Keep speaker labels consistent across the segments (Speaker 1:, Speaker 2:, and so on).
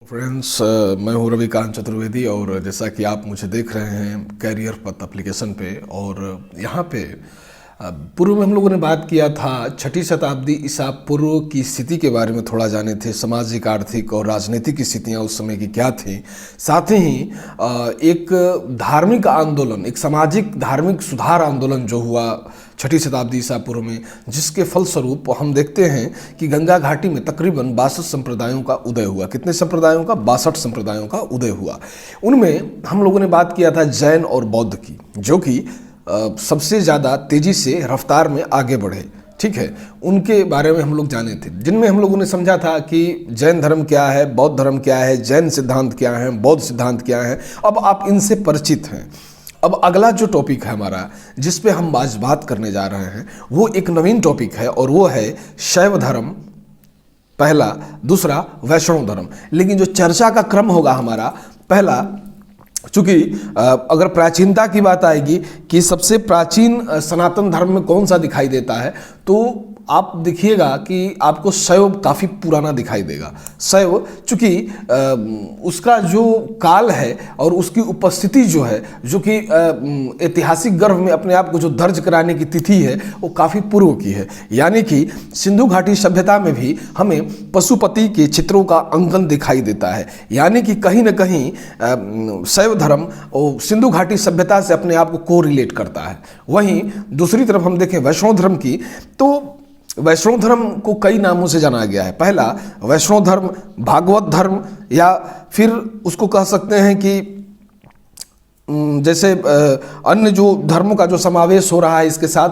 Speaker 1: Friends, मैं हूं रविकांत चतुर्वेदी और जैसा कि आप मुझे देख रहे हैं कैरियर पथ एप्लीकेशन पे। और यहाँ पे पूर्व में हम लोगों ने बात किया था 6ठी शताब्दी ईसा पूर्व की स्थिति के बारे में थोड़ा जाने थे। सामाजिक, आर्थिक और राजनीतिक स्थितियाँ उस समय की क्या थी। साथ ही एक धार्मिक आंदोलन, एक सामाजिक धार्मिक सुधार आंदोलन जो हुआ 6ठी शताब्दी ईसा पूर्व में, जिसके फलस्वरूप हम देखते हैं कि गंगा घाटी में तकरीबन 62 संप्रदायों का उदय हुआ। कितने संप्रदायों का? 62 संप्रदायों का उदय हुआ। उनमें हम लोगों ने बात किया था जैन और बौद्ध की, जो कि सबसे ज़्यादा तेज़ी से रफ्तार में आगे बढ़े। ठीक है, उनके बारे में हम लोग जाने थे, जिनमें हम लोगों ने समझा था कि जैन धर्म क्या है, बौद्ध धर्म क्या है, जैन सिद्धांत क्या है, बौद्ध सिद्धांत क्या है। अब आप इनसे परिचित हैं। अब अगला जो टॉपिक है हमारा, जिस पे हम आज बात करने जा रहे हैं, वो एक नवीन टॉपिक है और वो है शैव धर्म पहला, दूसरा वैष्णव धर्म। लेकिन जो चर्चा का क्रम होगा हमारा, पहला, चूंकि अगर प्राचीनता की बात आएगी कि सबसे प्राचीन सनातन धर्म में कौन सा दिखाई देता है, तो आप देखिएगा कि आपको शैव काफ़ी पुराना दिखाई देगा। शैव चूँकि उसका जो काल है और उसकी उपस्थिति जो है, जो कि ऐतिहासिक गर्भ में अपने आप को जो दर्ज कराने की तिथि है, वो काफ़ी पूर्व की है। यानी कि सिंधु घाटी सभ्यता में भी हमें पशुपति के चित्रों का अंकन दिखाई देता है। यानी कि कहीं न कहीं शैव धर्म और सिंधु घाटी सभ्यता से अपने आप को कोरिलेट करता है। वहीं दूसरी तरफ हम देखें वैष्णव धर्म की, तो वैष्णव धर्म को कई नामों से जाना गया है। पहला, वैष्णव धर्म, भागवत धर्म, या फिर उसको कह सकते हैं कि जैसे अन्य जो धर्मों का जो समावेश हो रहा है इसके साथ,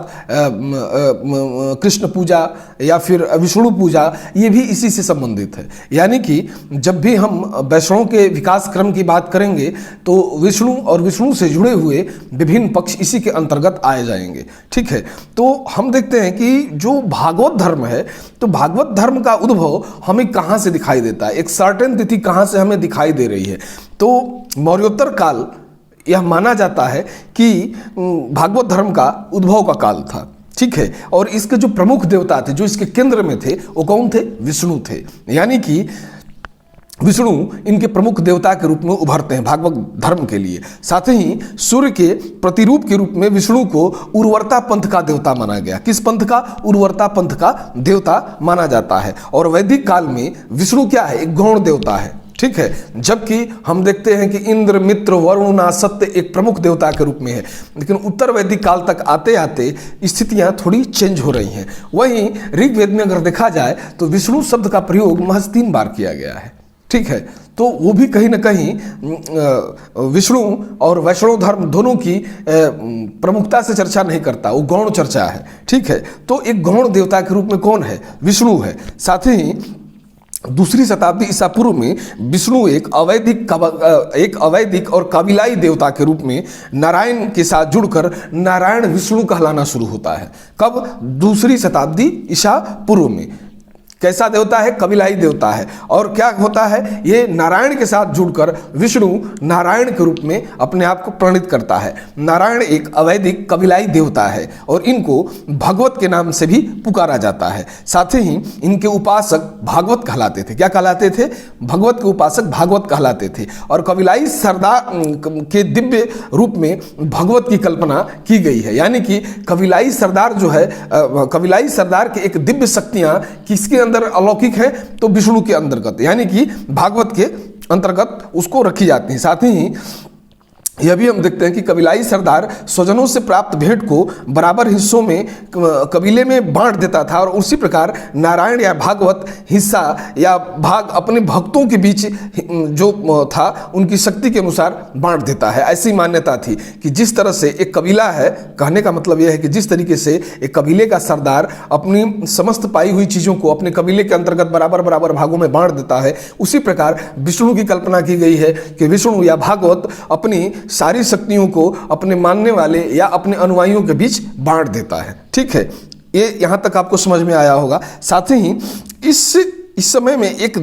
Speaker 1: कृष्ण पूजा या फिर विष्णु पूजा, ये भी इसी से संबंधित है। यानी कि जब भी हम वैष्णव के विकास क्रम की बात करेंगे तो विष्णु और विष्णु से जुड़े हुए विभिन्न पक्ष इसी के अंतर्गत आए जाएंगे। ठीक है, तो हम देखते हैं कि जो भागवत धर्म है, तो भागवत धर्म का उद्भव हमें कहाँ से दिखाई देता है, एक सर्टेन तिथि कहाँ से हमें दिखाई दे रही है। तो मौर्योत्तर काल यह माना जाता है कि भागवत धर्म का उद्भव का काल था। ठीक है, और इसके जो प्रमुख देवता थे, जो इसके केंद्र में थे, वो कौन थे? विष्णु थे। यानी कि विष्णु इनके प्रमुख देवता के रूप में उभरते हैं भागवत धर्म के लिए। साथ ही सूर्य के प्रतिरूप के रूप में विष्णु को उर्वरता पंथ का देवता माना गया। किस पंथ का? उर्वरता पंथ का देवता माना जाता है। और वैदिक काल में विष्णु क्या है? एक गौण देवता है। ठीक है, जबकि हम देखते हैं कि इंद्र, मित्र, वरुण, सत्य एक प्रमुख देवता के रूप में है। लेकिन उत्तर वैदिक काल तक आते आते स्थितियां थोड़ी चेंज हो रही हैं। वहीं ऋग्वेद में अगर देखा जाए तो विष्णु शब्द का प्रयोग महज 3 बार किया गया है। ठीक है, तो वो भी कहीं ना कहीं विष्णु और वैष्णव धर्म दोनों की प्रमुखता से चर्चा नहीं करता, वो गौण चर्चा है। ठीक है, तो एक गौण देवता के रूप में कौन है? विष्णु है। साथ ही दूसरी शताब्दी ईसा पूर्व में विष्णु एक अवैदिक और कबीलाई देवता के रूप में नारायण के साथ जुड़कर नारायण विष्णु कहलाना शुरू होता है। कब? दूसरी शताब्दी ईसा पूर्व में। कैसा देवता है? कबीलाई देवता है। और क्या होता है? ये नारायण के साथ जुड़कर विष्णु नारायण के रूप में अपने आप को प्रणीत करता है। नारायण एक अवैदिक कबीलाई देवता है और इनको भगवत के नाम से भी पुकारा जाता है। साथ ही इनके उपासक भागवत कहलाते थे। क्या कहलाते थे? भगवत के उपासक भागवत कहलाते थे। और कबीलाई सरदार के दिव्य रूप में भगवत की कल्पना की गई है। यानी कि कबीलाई सरदार जो है, कबीलाई सरदार के एक दिव्य शक्तियाँ किसके अंदर अलौकिक है? तो विष्णु के अंतर्गत, यानी कि भागवत के अंतर्गत उसको रखी जाती है। साथ ही यह भी हम देखते हैं कि कबीलाई सरदार स्वजनों से प्राप्त भेंट को बराबर हिस्सों में कबीले में बांट देता था और उसी प्रकार नारायण या भागवत हिस्सा या भाग अपने भक्तों के बीच जो था उनकी शक्ति के अनुसार बांट देता है। ऐसी मान्यता थी कि जिस तरह से एक कबीला है, कहने का मतलब यह है कि जिस तरीके से एक कबीले का सरदार अपनी समस्त पाई हुई चीज़ों को अपने कबीले के अंतर्गत बराबर बराबर भागों में बांट देता है, उसी प्रकार विष्णु की कल्पना की गई है कि विष्णु या भागवत अपनी सारी शक्तियों को अपने मानने वाले या अपने अनुयायियों के बीच बांट देता है। ठीक है, ये यहाँ तक आपको समझ में आया होगा। साथ ही इस समय में एक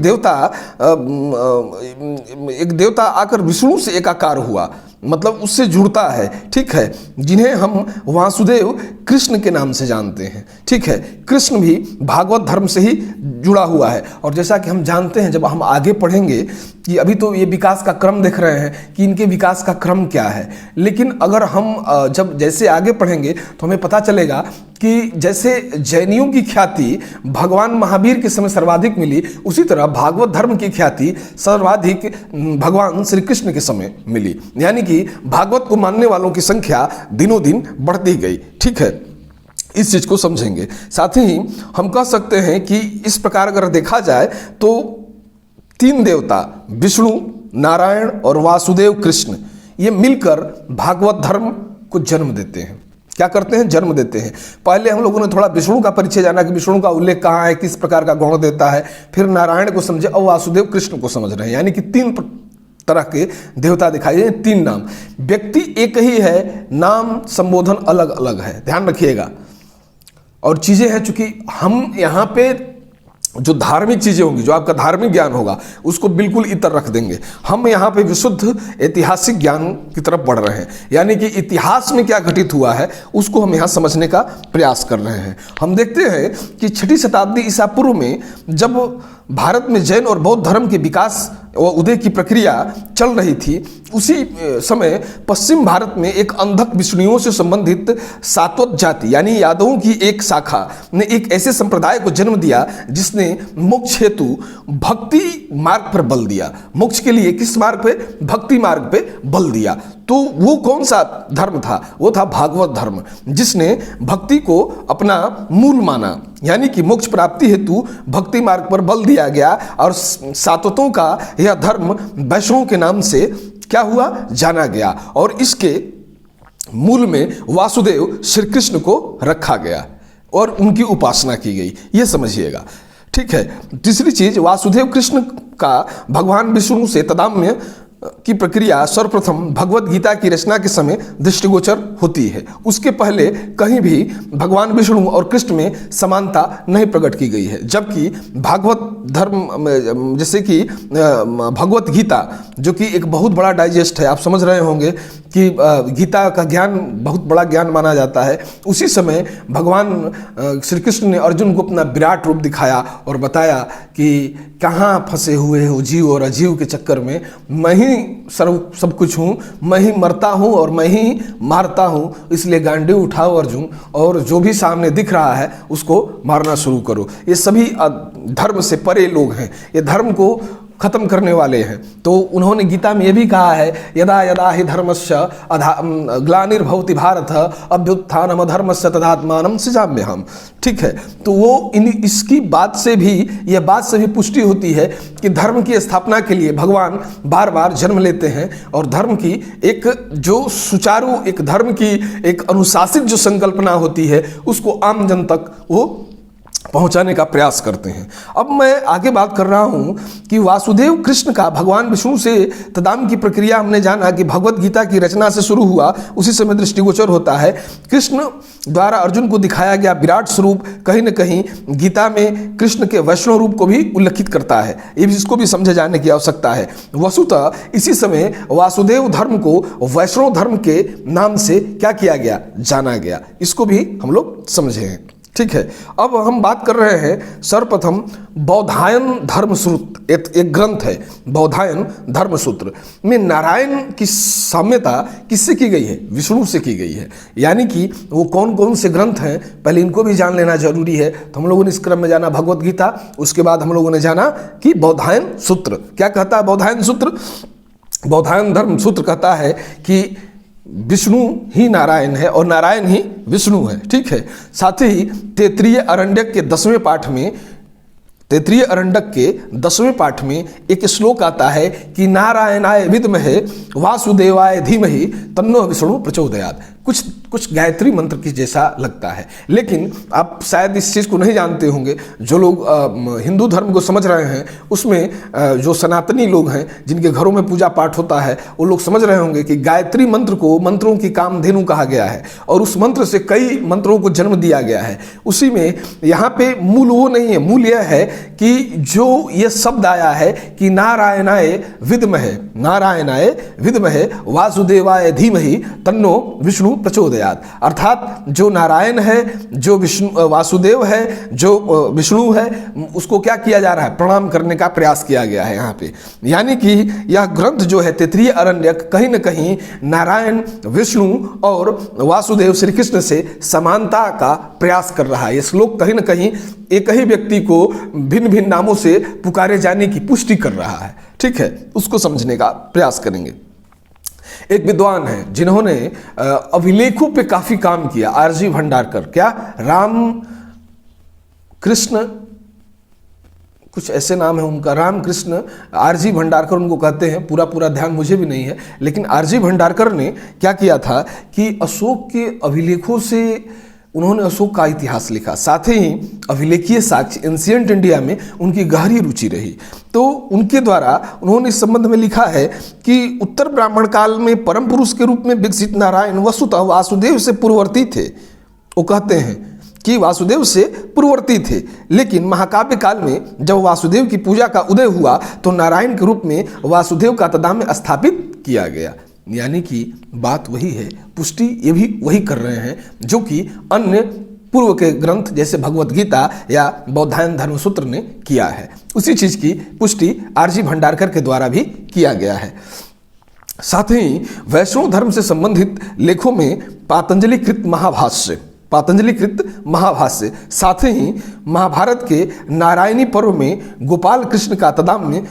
Speaker 1: देवता आकर विष्णु से एकाकार हुआ। मतलब उससे जुड़ता है, ठीक है, जिन्हें हम वासुदेव कृष्ण के नाम से जानते हैं, ठीक है। कृष्ण भी भागवत धर्म से ही जुड़ा हुआ है। और जैसा कि हम जानते हैं, जब हम आगे पढ़ेंगे कि अभी तो ये विकास का क्रम देख रहे हैं कि इनके विकास का क्रम क्या है, लेकिन अगर हम जब जैसे आगे पढ़ेंगे तो हमें पता चलेगा कि जैसे जैनियों की ख्याति भगवान महावीर के समय सर्वाधिक मिली, उसी तरह भागवत धर्म की ख्याति सर्वाधिक भगवान श्री कृष्ण के समय मिली। यानी कि भागवत को मानने वालों की संख्या दिनों दिन बढ़ती गई, ठीक है। इस चीज को समझेंगे। साथ ही हम कह सकते हैं कि इस प्रकार अगर देखा जाए तो तीन देवता विष्णु, नारायण और वासुदेव कृष्ण ये मिलकर भागवत धर्म को जन्म देते हैं। क्या करते हैं? जन्म देते हैं। पहले हम लोगों ने थोड़ा विष्णु का परिचय जाना कि विष्णु का उल्लेख कहाँ है, किस प्रकार का गुण देता है, फिर नारायण को समझे और वासुदेव कृष्ण को समझ रहे हैं। यानी कि तीन तरह के देवता दिखाई दे, तीन नाम। व्यक्ति एक ही है, नाम संबोधन अलग अलग है, ध्यान रखिएगा। और चीजें हैं, चूंकि हम यहाँ पे जो धार्मिक चीजें होंगी, जो आपका धार्मिक ज्ञान होगा, उसको बिल्कुल इतर रख देंगे। हम यहाँ पे विशुद्ध ऐतिहासिक ज्ञान की तरफ बढ़ रहे हैं, यानी कि इतिहास में क्या घटित हुआ है उसको हम यहाँ समझने का प्रयास कर रहे हैं। हम देखते हैं कि 6वीं शताब्दी ईसा पूर्व में जब भारत में जैन और बौद्ध धर्म के विकास व उदय की प्रक्रिया चल रही थी, उसी समय पश्चिम भारत में एक अंधक विष्णुओं से संबंधित सात्वत जाति यानी यादवों की एक शाखा ने एक ऐसे संप्रदाय को जन्म दिया जिसने मोक्ष हेतु भक्ति मार्ग पर बल दिया। मोक्ष के लिए किस मार्ग पे? भक्ति मार्ग पे बल दिया। तो वो कौन सा धर्म था? वो था भागवत धर्म, जिसने भक्ति को अपना मूल माना। यानी कि मोक्ष प्राप्ति हेतु भक्ति मार्ग पर बल दिया गया और सात्वतों का यह धर्म वैष्णवों के नाम से क्या हुआ? जाना गया। और इसके मूल में वासुदेव श्री कृष्ण को रखा गया और उनकी उपासना की गई, ये समझिएगा, ठीक है। तीसरी चीज, वासुदेव कृष्ण का भगवान विष्णु से तदाम्य की प्रक्रिया सर्वप्रथम भगवत गीता की रचना के समय दृष्टिगोचर होती है। उसके पहले कहीं भी भगवान विष्णु और कृष्ण में समानता नहीं प्रकट की गई है, जबकि भागवत धर्म जैसे कि भगवत गीता जो कि एक बहुत बड़ा डाइजेस्ट है, आप समझ रहे होंगे कि गीता का ज्ञान बहुत बड़ा ज्ञान माना जाता है। उसी समय भगवान श्री कृष्ण ने अर्जुन को अपना विराट रूप दिखाया और बताया कि कहाँ फंसे हुए हो जीव और अजीव के चक्कर में, मैं ही सब कुछ हूँ, मैं ही मरता हूँ और मैं ही मारता हूँ, इसलिए गांडी उठाओ अर्जुन और जो भी सामने दिख रहा है उसको मारना शुरू करो। ये सभी धर्म से परे लोग हैं, ये धर्म को खत्म करने वाले हैं। तो उन्होंने गीता में ये भी कहा है, यदा यदा ही धर्मस्य ग्लानिर्भवति भारत अभ्युत्थानम अधर्मस्य तदात्मानं सृजाम्यहम्, ठीक है। तो वो इसकी बात से भी, यह बात से भी पुष्टि होती है कि धर्म की स्थापना के लिए भगवान बार बार जन्म लेते हैं और धर्म की एक जो सुचारू, एक धर्म की एक अनुशासित जो संकल्पना होती है उसको आम जन तक वो पहुंचाने का प्रयास करते हैं। अब मैं आगे बात कर रहा हूं कि वासुदेव कृष्ण का भगवान विष्णु से तदाम की प्रक्रिया हमने जाना कि भगवत गीता की रचना से शुरू हुआ, उसी समय दृष्टिगोचर होता है। कृष्ण द्वारा अर्जुन को दिखाया गया विराट स्वरूप कहीं न कहीं गीता में कृष्ण के वैष्णव रूप को भी उल्लेखित करता है, इसको भी समझे जाने की आवश्यकता है। वस्तुतः इसी समय वासुदेव धर्म को वैष्णव धर्म के नाम से क्या किया गया? जाना गया। इसको भी हम लोग समझे हैं, ठीक है। अब हम बात कर रहे हैं सर्वप्रथम बौधायन धर्मसूत्र, एक ग्रंथ है बौधायन धर्मसूत्र में नारायण की साम्यता किससे की गई है? विष्णु से की गई है। यानी कि वो कौन कौन से ग्रंथ हैं पहले इनको भी जान लेना जरूरी है। तो हम लोगों ने इस क्रम में जाना भगवत गीता, उसके बाद हम लोगों ने जाना कि बौधायन सूत्र क्या कहता है। बौधायन सूत्र, बौधायन धर्म सूत्र कहता है कि विष्णु ही नारायण है और नारायण ही विष्णु है, ठीक है। साथ ही तैत्तिरीय अरण्यक के 10वें पाठ में, तैत्तिरीय अरण्यक के 10वें पाठ में एक श्लोक आता है कि नारायणाय विद्महे वासुदेवाय धीमहि तन्नो विष्णु प्रचोदयात्। कुछ गायत्री मंत्र की जैसा लगता है। लेकिन आप शायद इस चीज़ को नहीं जानते होंगे, जो लोग हिंदू धर्म को समझ रहे हैं उसमें जो सनातनी लोग हैं जिनके घरों में पूजा पाठ होता है, वो लोग समझ रहे होंगे कि गायत्री मंत्र को मंत्रों की कामधेनु कहा गया है और उस मंत्र से कई मंत्रों को जन्म दिया गया है। उसी में यहाँ पे मूल वो नहीं है, मूल यह है कि जो ये शब्द आया है कि नारायणाय विद्महे, नारायणाय विद्महे वासुदेवाय धीमहि तन्नो विष्णु प्रचोदयात्, अर्थात जो नारायण है, जो विष्णु वासुदेव है, जो विष्णु है, उसको क्या किया जा रहा है, प्रणाम करने का प्रयास किया गया है यहाँ पे। यानी कि यह ग्रंथ जो है तैत्तिरीय अरण्यक कहीं न कहीं नारायण, विष्णु और वासुदेव श्री कृष्ण से समानता का प्रयास कर रहा है। ये श्लोक कहीं न कहीं एक ही व्यक्ति को भिन्न भिन्न नामों से पुकारे जाने की पुष्टि कर रहा है। ठीक है, उसको समझने का प्रयास करेंगे। एक विद्वान है जिन्होंने अभिलेखों पे काफी काम किया, आरजी भंडारकर, क्या राम कृष्ण कुछ ऐसे नाम है उनका, रामकृष्ण आरजी भंडारकर उनको कहते हैं, पूरा ध्यान मुझे भी नहीं है। लेकिन आरजी भंडारकर ने क्या किया था कि अशोक के अभिलेखों से उन्होंने अशोक का इतिहास लिखा, साथ ही अभिलेखीय साक्ष्य एंशिएंट इंडिया में उनकी गहरी रुचि रही। तो उनके द्वारा उन्होंने इस संबंध में लिखा है कि उत्तर ब्राह्मण काल में परम पुरुष के रूप में विकसित नारायण वस्तुतः वासुदेव से पूर्ववर्ती थे। वो कहते हैं कि वासुदेव से पूर्ववर्ती थे, लेकिन महाकाव्य काल में जब वासुदेव की पूजा का उदय हुआ तो नारायण के रूप में वासुदेव का तदाम्य स्थापित किया गया। यानी कि बात वही है, पुष्टि ये भी वही कर रहे हैं जो कि अन्य पूर्व के ग्रंथ जैसे भगवत गीता या बौद्धायन धर्मसूत्र ने किया है। उसी चीज की पुष्टि आरजी भंडारकर के द्वारा भी किया गया है। साथ ही वैष्णव धर्म से संबंधित लेखों में पातंजलिकृत महाभाष्य, साथ ही महाभारत के नारायणी पर्व में गोपाल कृष्ण का तदाम्य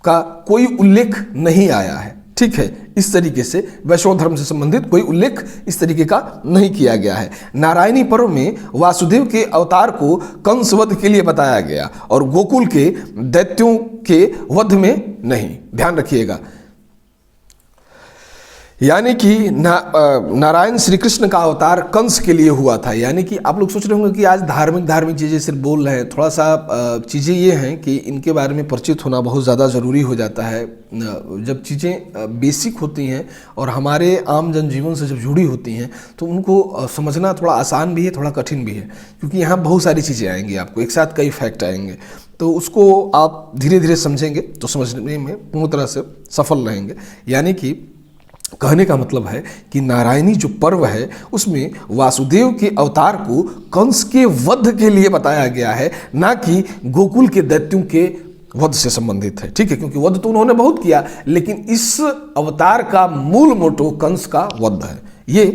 Speaker 1: का कोई उल्लेख नहीं आया है। ठीक है, इस तरीके से वैष्णव धर्म से संबंधित कोई उल्लेख इस तरीके का नहीं किया गया है। नारायणी पर्व में वासुदेव के अवतार को कंस वध के लिए बताया गया और गोकुल के दैत्यों के वध में नहीं, ध्यान रखिएगा। यानी कि नारायण श्री कृष्ण का अवतार कंस के लिए हुआ था। यानी कि आप लोग सोच रहे होंगे कि आज धार्मिक चीज़ें सिर्फ बोल रहे हैं, थोड़ा सा चीज़ें ये हैं कि इनके बारे में परिचित होना बहुत ज़्यादा ज़रूरी हो जाता है। जब चीज़ें बेसिक होती हैं और हमारे आम जनजीवन से जब जुड़ी होती हैं तो उनको समझना थोड़ा आसान भी है, थोड़ा कठिन भी है, क्योंकि यहाँ बहुत सारी चीज़ें आएंगी, आपको एक साथ कई फैक्ट आएंगे, तो उसको आप धीरे धीरे समझेंगे तो समझने में पूर्ण तरह से सफल रहेंगे। यानी कि कहने का मतलब है कि नारायणी जो पर्व है उसमें वासुदेव के अवतार को कंस के वध के लिए बताया गया है, ना कि गोकुल के दैत्यों के वध से संबंधित है। ठीक है, क्योंकि वध तो उन्होंने बहुत किया, लेकिन इस अवतार का मूल मोटो कंस का वध है, ये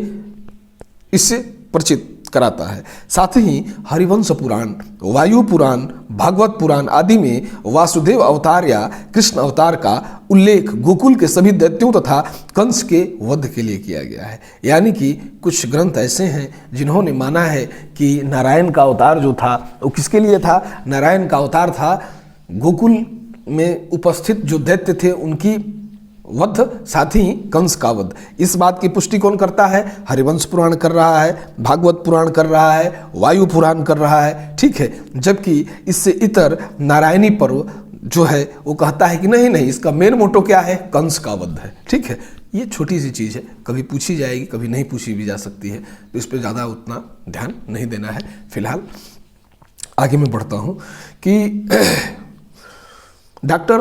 Speaker 1: इससे परिचित कराता है। साथ ही हरिवंश पुराण, वायु पुराण, भागवत पुराण आदि में वासुदेव अवतार या कृष्ण अवतार का उल्लेख गोकुल के सभी दैत्यों तथा कंस के वध के लिए किया गया है। यानी कि कुछ ग्रंथ ऐसे हैं जिन्होंने माना है कि नारायण का अवतार जो था वो किसके लिए था, नारायण का अवतार था गोकुल में उपस्थित जो दैत्य थे उनकी वध, साथ ही कंस का वध। इस बात की पुष्टि कौन करता है, हरिवंश पुराण कर रहा है, भागवत पुराण कर रहा है, वायु पुराण कर रहा है। ठीक है, जबकि इससे इतर नारायणी पर्व जो है वो कहता है कि नहीं, इसका मेन मोटो क्या है, कंस का वध है। ठीक है, ये छोटी सी चीज़ है, कभी पूछी जाएगी, कभी नहीं पूछी भी जा सकती है, तो इस पर ज़्यादा उतना ध्यान नहीं देना है। फिलहाल आगे मैं बढ़ता हूँ कि डॉक्टर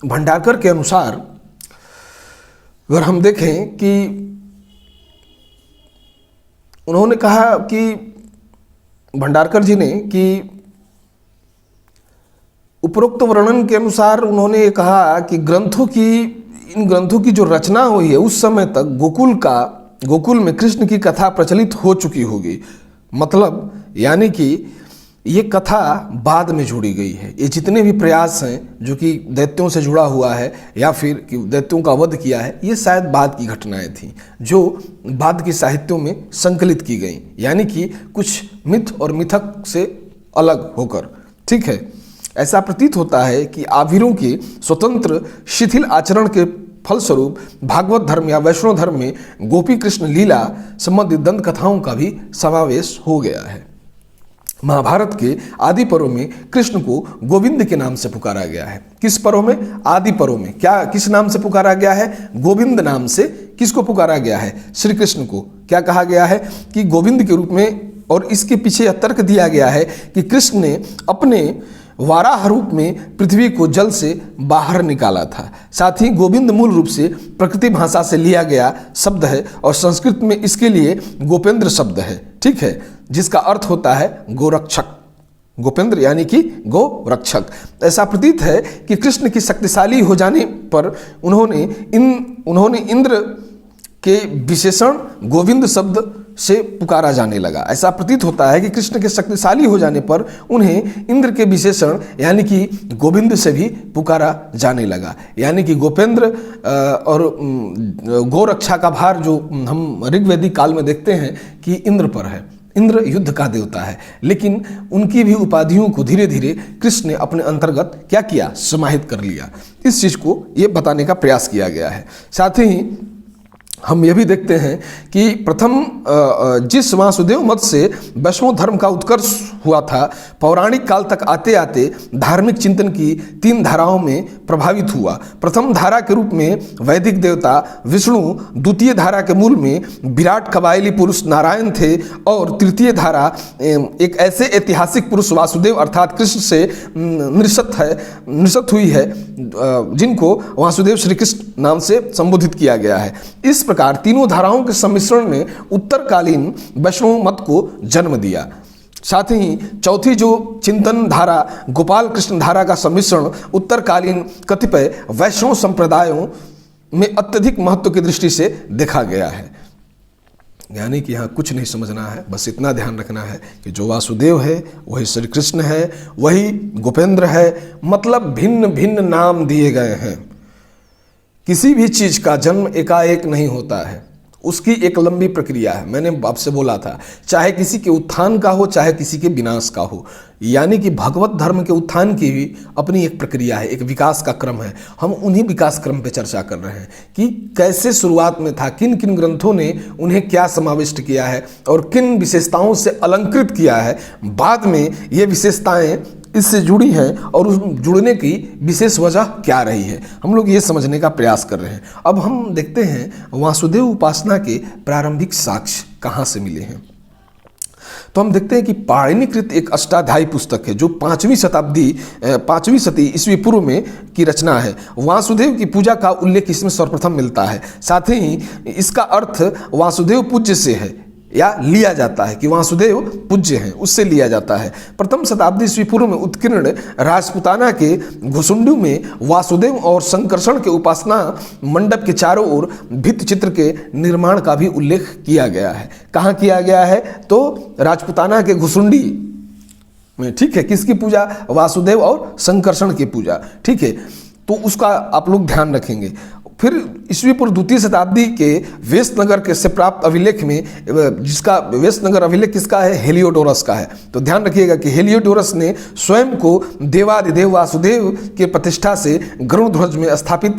Speaker 1: भंडारकर के अनुसार अगर हम देखें कि उन्होंने कहा कि भंडारकर जी ने कि उपरोक्त वर्णन के अनुसार उन्होंने कहा कि इन ग्रंथों की जो रचना हुई है उस समय तक गोकुल में कृष्ण की कथा प्रचलित हो चुकी होगी। मतलब यानी कि ये कथा बाद में जोड़ी गई है। ये जितने भी प्रयास हैं जो कि दैत्यों से जुड़ा हुआ है या फिर कि दैत्यों का वध किया है, ये शायद बाद की घटनाएं थीं जो बाद के साहित्यों में संकलित की गई, यानी कि कुछ मिथ और मिथक से अलग होकर। ठीक है, ऐसा प्रतीत होता है कि आविरों के स्वतंत्र शिथिल आचरण के फलस्वरूप भागवत धर्म या वैष्णव धर्म में गोपी कृष्ण लीला संबंधित दंत कथाओं का भी समावेश हो गया है। महाभारत के आदि पर्व में कृष्ण को गोविंद के नाम से पुकारा गया है। किस पर्व में? आदि पर्व में। क्या किस नाम से पुकारा गया है? गोविंद नाम से। किसको पुकारा गया है? श्री कृष्ण को। क्या कहा गया है? कि गोविंद के रूप में। और इसके पीछे यह तर्क दिया गया है कि कृष्ण ने अपने वाराह रूप में पृथ्वी को जल से बाहर निकाला था। साथ ही गोविंद मूल रूप से प्रकृति भाषा से लिया गया शब्द है और संस्कृत में इसके लिए गोपेंद्र शब्द है, ठीक है, जिसका अर्थ होता है गोरक्षक। गोपेंद्र यानी कि गोरक्षक। ऐसा प्रतीत है कि कृष्ण की शक्तिशाली हो जाने पर उन्होंने इंद्र के विशेषण गोविंद शब्द से पुकारा जाने लगा। ऐसा प्रतीत होता है कि कृष्ण के शक्तिशाली हो जाने पर उन्हें इंद्र के विशेषण यानी कि गोविंद से भी पुकारा जाने लगा। यानी कि गोपेंद्र और गोरक्षा का भार जो हम ऋग्वैदिक काल में देखते हैं कि इंद्र पर है। इंद्र युद्ध का देवता है, लेकिन उनकी भी उपाधियों को धीरे धीरे कृष्ण ने अपने अंतर्गत क्या किया? समाहित कर लिया। इस चीज को ये बताने का प्रयास किया गया है। साथ ही हम यह भी देखते हैं कि प्रथम जिस वासुदेव मत से वैष्णव धर्म का उत्कर्ष हुआ था, पौराणिक काल तक आते आते धार्मिक चिंतन की 3 धाराओं में प्रभावित हुआ। प्रथम धारा के रूप में वैदिक देवता विष्णु, द्वितीय धारा के मूल में विराट कबायली पुरुष नारायण थे और तृतीय धारा एक ऐसे ऐतिहासिक पुरुष वासुदेव अर्थात कृष्ण से निश्चित हुई है जिनको वासुदेव श्री कृष्ण नाम से संबोधित किया गया है। इस प्रकार तीनों धाराओं के सम्मिश्रण ने उत्तरकालीन वैष्णव मत को जन्म दिया। साथ ही चौथी जो चिंतन धारा गोपाल कृष्ण धारा का सम्मिश्रण उत्तरकालीन कतिपय वैष्णव संप्रदायों में अत्यधिक महत्व की दृष्टि से देखा गया है। यानी कि यहाँ कुछ नहीं समझना है, बस इतना ध्यान रखना है कि जो वासुदेव है वही श्री कृष्ण है, वही गोपेंद्र है। मतलब भिन्न भिन्न नाम दिए गए हैं। किसी भी चीज का जन्म एकाएक नहीं होता है, उसकी एक लंबी प्रक्रिया है। मैंने आपसे बोला था, चाहे किसी के उत्थान का हो चाहे किसी के विनाश का हो। यानी कि भगवत धर्म के उत्थान की भी अपनी एक प्रक्रिया है, एक विकास का क्रम है। हम उन्हीं विकास क्रम पे चर्चा कर रहे हैं कि कैसे शुरुआत में था, किन किन ग्रंथों ने उन्हें क्या समाविष्ट किया है और किन विशेषताओं से अलंकृत किया है। बाद में ये विशेषताएं इससे जुड़ी हैं और उस जुड़ने की विशेष वजह क्या रही है, हम लोग ये समझने का प्रयास कर रहे हैं। अब हम देखते हैं वासुदेव उपासना के प्रारंभिक साक्ष्य कहाँ से मिले हैं। तो हम देखते हैं कि पाणिनिकृत एक अष्टाध्यायी पुस्तक है जो 5वीं सदी ईस्वी पूर्व में की रचना है। वासुदेव की पूजा का उल्लेख इसमें सर्वप्रथम मिलता है। साथ ही इसका अर्थ वासुदेव पूज्य से है या लिया जाता है कि वासुदेव पूज्य हैं, उससे लिया जाता है। प्रथम शताब्दी ईस्वी पूर्व में उत्कीर्ण राजपुताना के घुसुंडू में वासुदेव और संकर्षण के उपासना मंडप के चारों ओर भित्ति चित्र के निर्माण का भी उल्लेख किया गया है। कहाँ किया गया है? तो राजपुताना के घुसुंडी में, ठीक है। किसकी पूजा? वासुदेव और संकर्षण की पूजा, ठीक है। तो उसका आप लोग ध्यान रखेंगे। फिर ईस्वी पूर्व 2वीं शताब्दी के वेस्टनगर के से प्राप्त अभिलेख में, जिसका वेस्टनगर अभिलेख किसका है? हेलियोडोरस का है। तो ध्यान रखिएगा कि हेलियोडोरस ने स्वयं को देवादिदेव वासुदेव के प्रतिष्ठा से गरुड़ ध्वज में स्थापित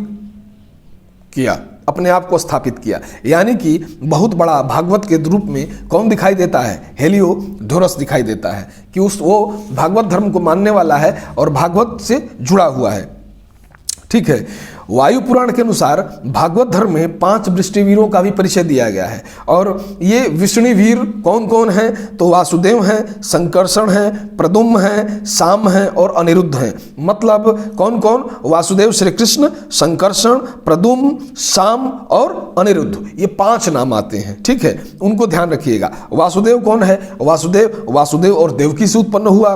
Speaker 1: किया, अपने आप को स्थापित किया। यानी कि बहुत बड़ा भागवत के रूप में कौन दिखाई देता है? हेलियोडोरस दिखाई देता है कि वो भागवत धर्म को मानने वाला है और भागवत से जुड़ा हुआ है, ठीक है। वायु पुराण के अनुसार भागवत धर्म में 5 वृष्टिवीरों का भी परिचय दिया गया है और ये विष्णुवीर कौन कौन हैं? तो वासुदेव हैं, संकर्षण हैं, प्रद्युम्न हैं, साम हैं और अनिरुद्ध हैं। मतलब कौन कौन? वासुदेव श्री कृष्ण, संकर्षण, प्रद्युम्न, साम और अनिरुद्ध, ये 5 नाम आते हैं, ठीक है। उनको ध्यान रखिएगा। वासुदेव कौन है? वासुदेव और देवकी से उत्पन्न हुआ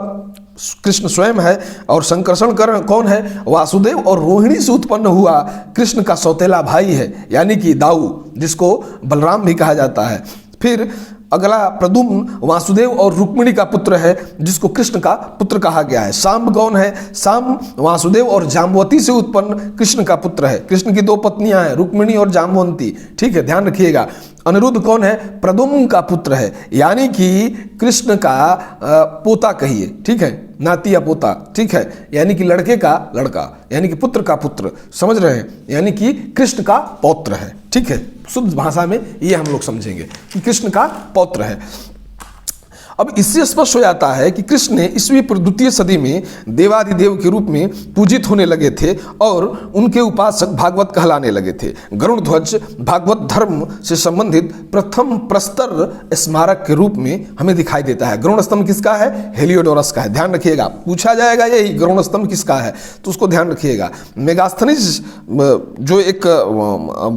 Speaker 1: कृष्ण स्वयं है। और संकर्षण कौन है? वासुदेव और रोहिणी से उत्पन्न हुआ कृष्ण का सौतेला भाई है, यानी कि दाऊ, जिसको बलराम भी कहा जाता है। फिर अगला प्रद्युम्न वासुदेव और रुक्मिणी का पुत्र है, जिसको कृष्ण का पुत्र कहा गया है। साम कौन है? साम वासुदेव और जाम्बवती से उत्पन्न कृष्ण का पुत्र है। कृष्ण की 2 पत्नियां हैं, रुक्मिणी और जाम्बवती, ठीक है, ध्यान रखिएगा। अनिरुद्ध कौन है? प्रद्युम्न का पुत्र है, यानी कि कृष्ण का पोता कहिए, ठीक है, नाती या पोता, ठीक है, यानी कि लड़के का लड़का, यानी कि पुत्र का पुत्र, समझ रहे हैं, यानी कि कृष्ण का पौत्र है, ठीक है। शुद्ध भाषा में ये हम लोग समझेंगे कि कृष्ण का पौत्र है। अब इससे स्पष्ट हो जाता है कि कृष्ण ने ईस्वी पूर्व द्वितीय सदी में देवादिदेव के रूप में पूजित होने लगे थे और उनके उपासक भागवत कहलाने लगे थे। गरुड़ ध्वज भागवत धर्म से संबंधित प्रथम प्रस्तर स्मारक के रूप में हमें दिखाई देता है। गरुड़ स्तंभ किसका है? हेलियोडोरस का है, ध्यान रखिएगा, पूछा जाएगा यही गरुड़ स्तंभ किसका है, तो उसको ध्यान रखिएगा। मेगास्थनीज जो एक